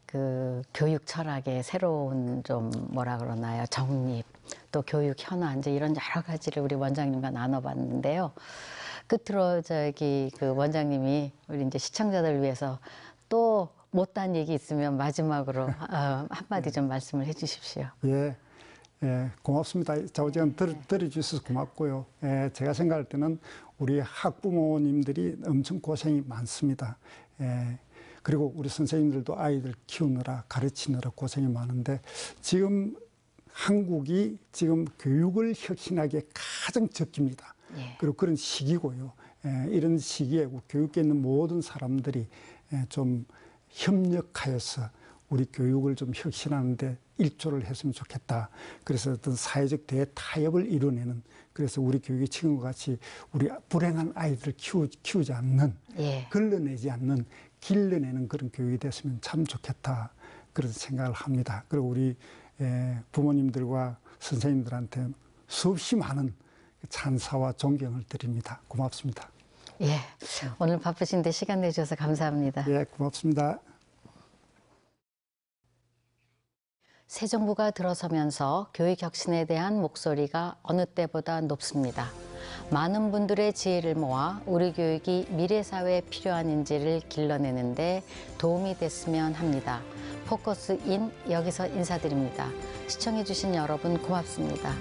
그 교육 철학의 새로운 좀 뭐라 그러나요? 정립, 또 교육 현안 이제 이런 여러 가지를 우리 원장님과 나눠봤는데요. 끝으로 그 원장님이 우리 이제 시청자들 위해서 또 못한 얘기 있으면 마지막으로 한마디 좀 말씀을 해주십시오. 예, 고맙습니다. 좌우지간 들어주셔서 고맙고요. 예, 제가 생각할 때는 우리 학부모님들이 엄청 고생이 많습니다. 예, 그리고 우리 선생님들도 아이들 키우느라 가르치느라 고생이 많은데 지금 한국이 지금 교육을 혁신하기에 가장 적깁니다. 예. 그리고 그런 시기고요. 예, 이런 시기에 교육계 있는 모든 사람들이 좀 협력하여서 우리 교육을 좀 혁신하는데 일조를 했으면 좋겠다. 그래서 어떤 사회적 대타협을 이뤄내는, 그래서 우리 교육이 지금과 같이 우리 불행한 아이들을 키우지 않는, 예. 걸러내지 않는, 길러내는 그런 교육이 됐으면 참 좋겠다. 그런 생각을 합니다. 그리고 우리 부모님들과 선생님들한테 수없이 많은 찬사와 존경을 드립니다. 고맙습니다. 예. 오늘 바쁘신데 시간 내주셔서 감사합니다. 예, 고맙습니다. 새 정부가 들어서면서 교육 혁신에 대한 목소리가 어느 때보다 높습니다. 많은 분들의 지혜를 모아 우리 교육이 미래 사회에 필요한인지를 길러내는데 도움이 됐으면 합니다. 포커스인 여기서 인사드립니다. 시청해주신 여러분 고맙습니다.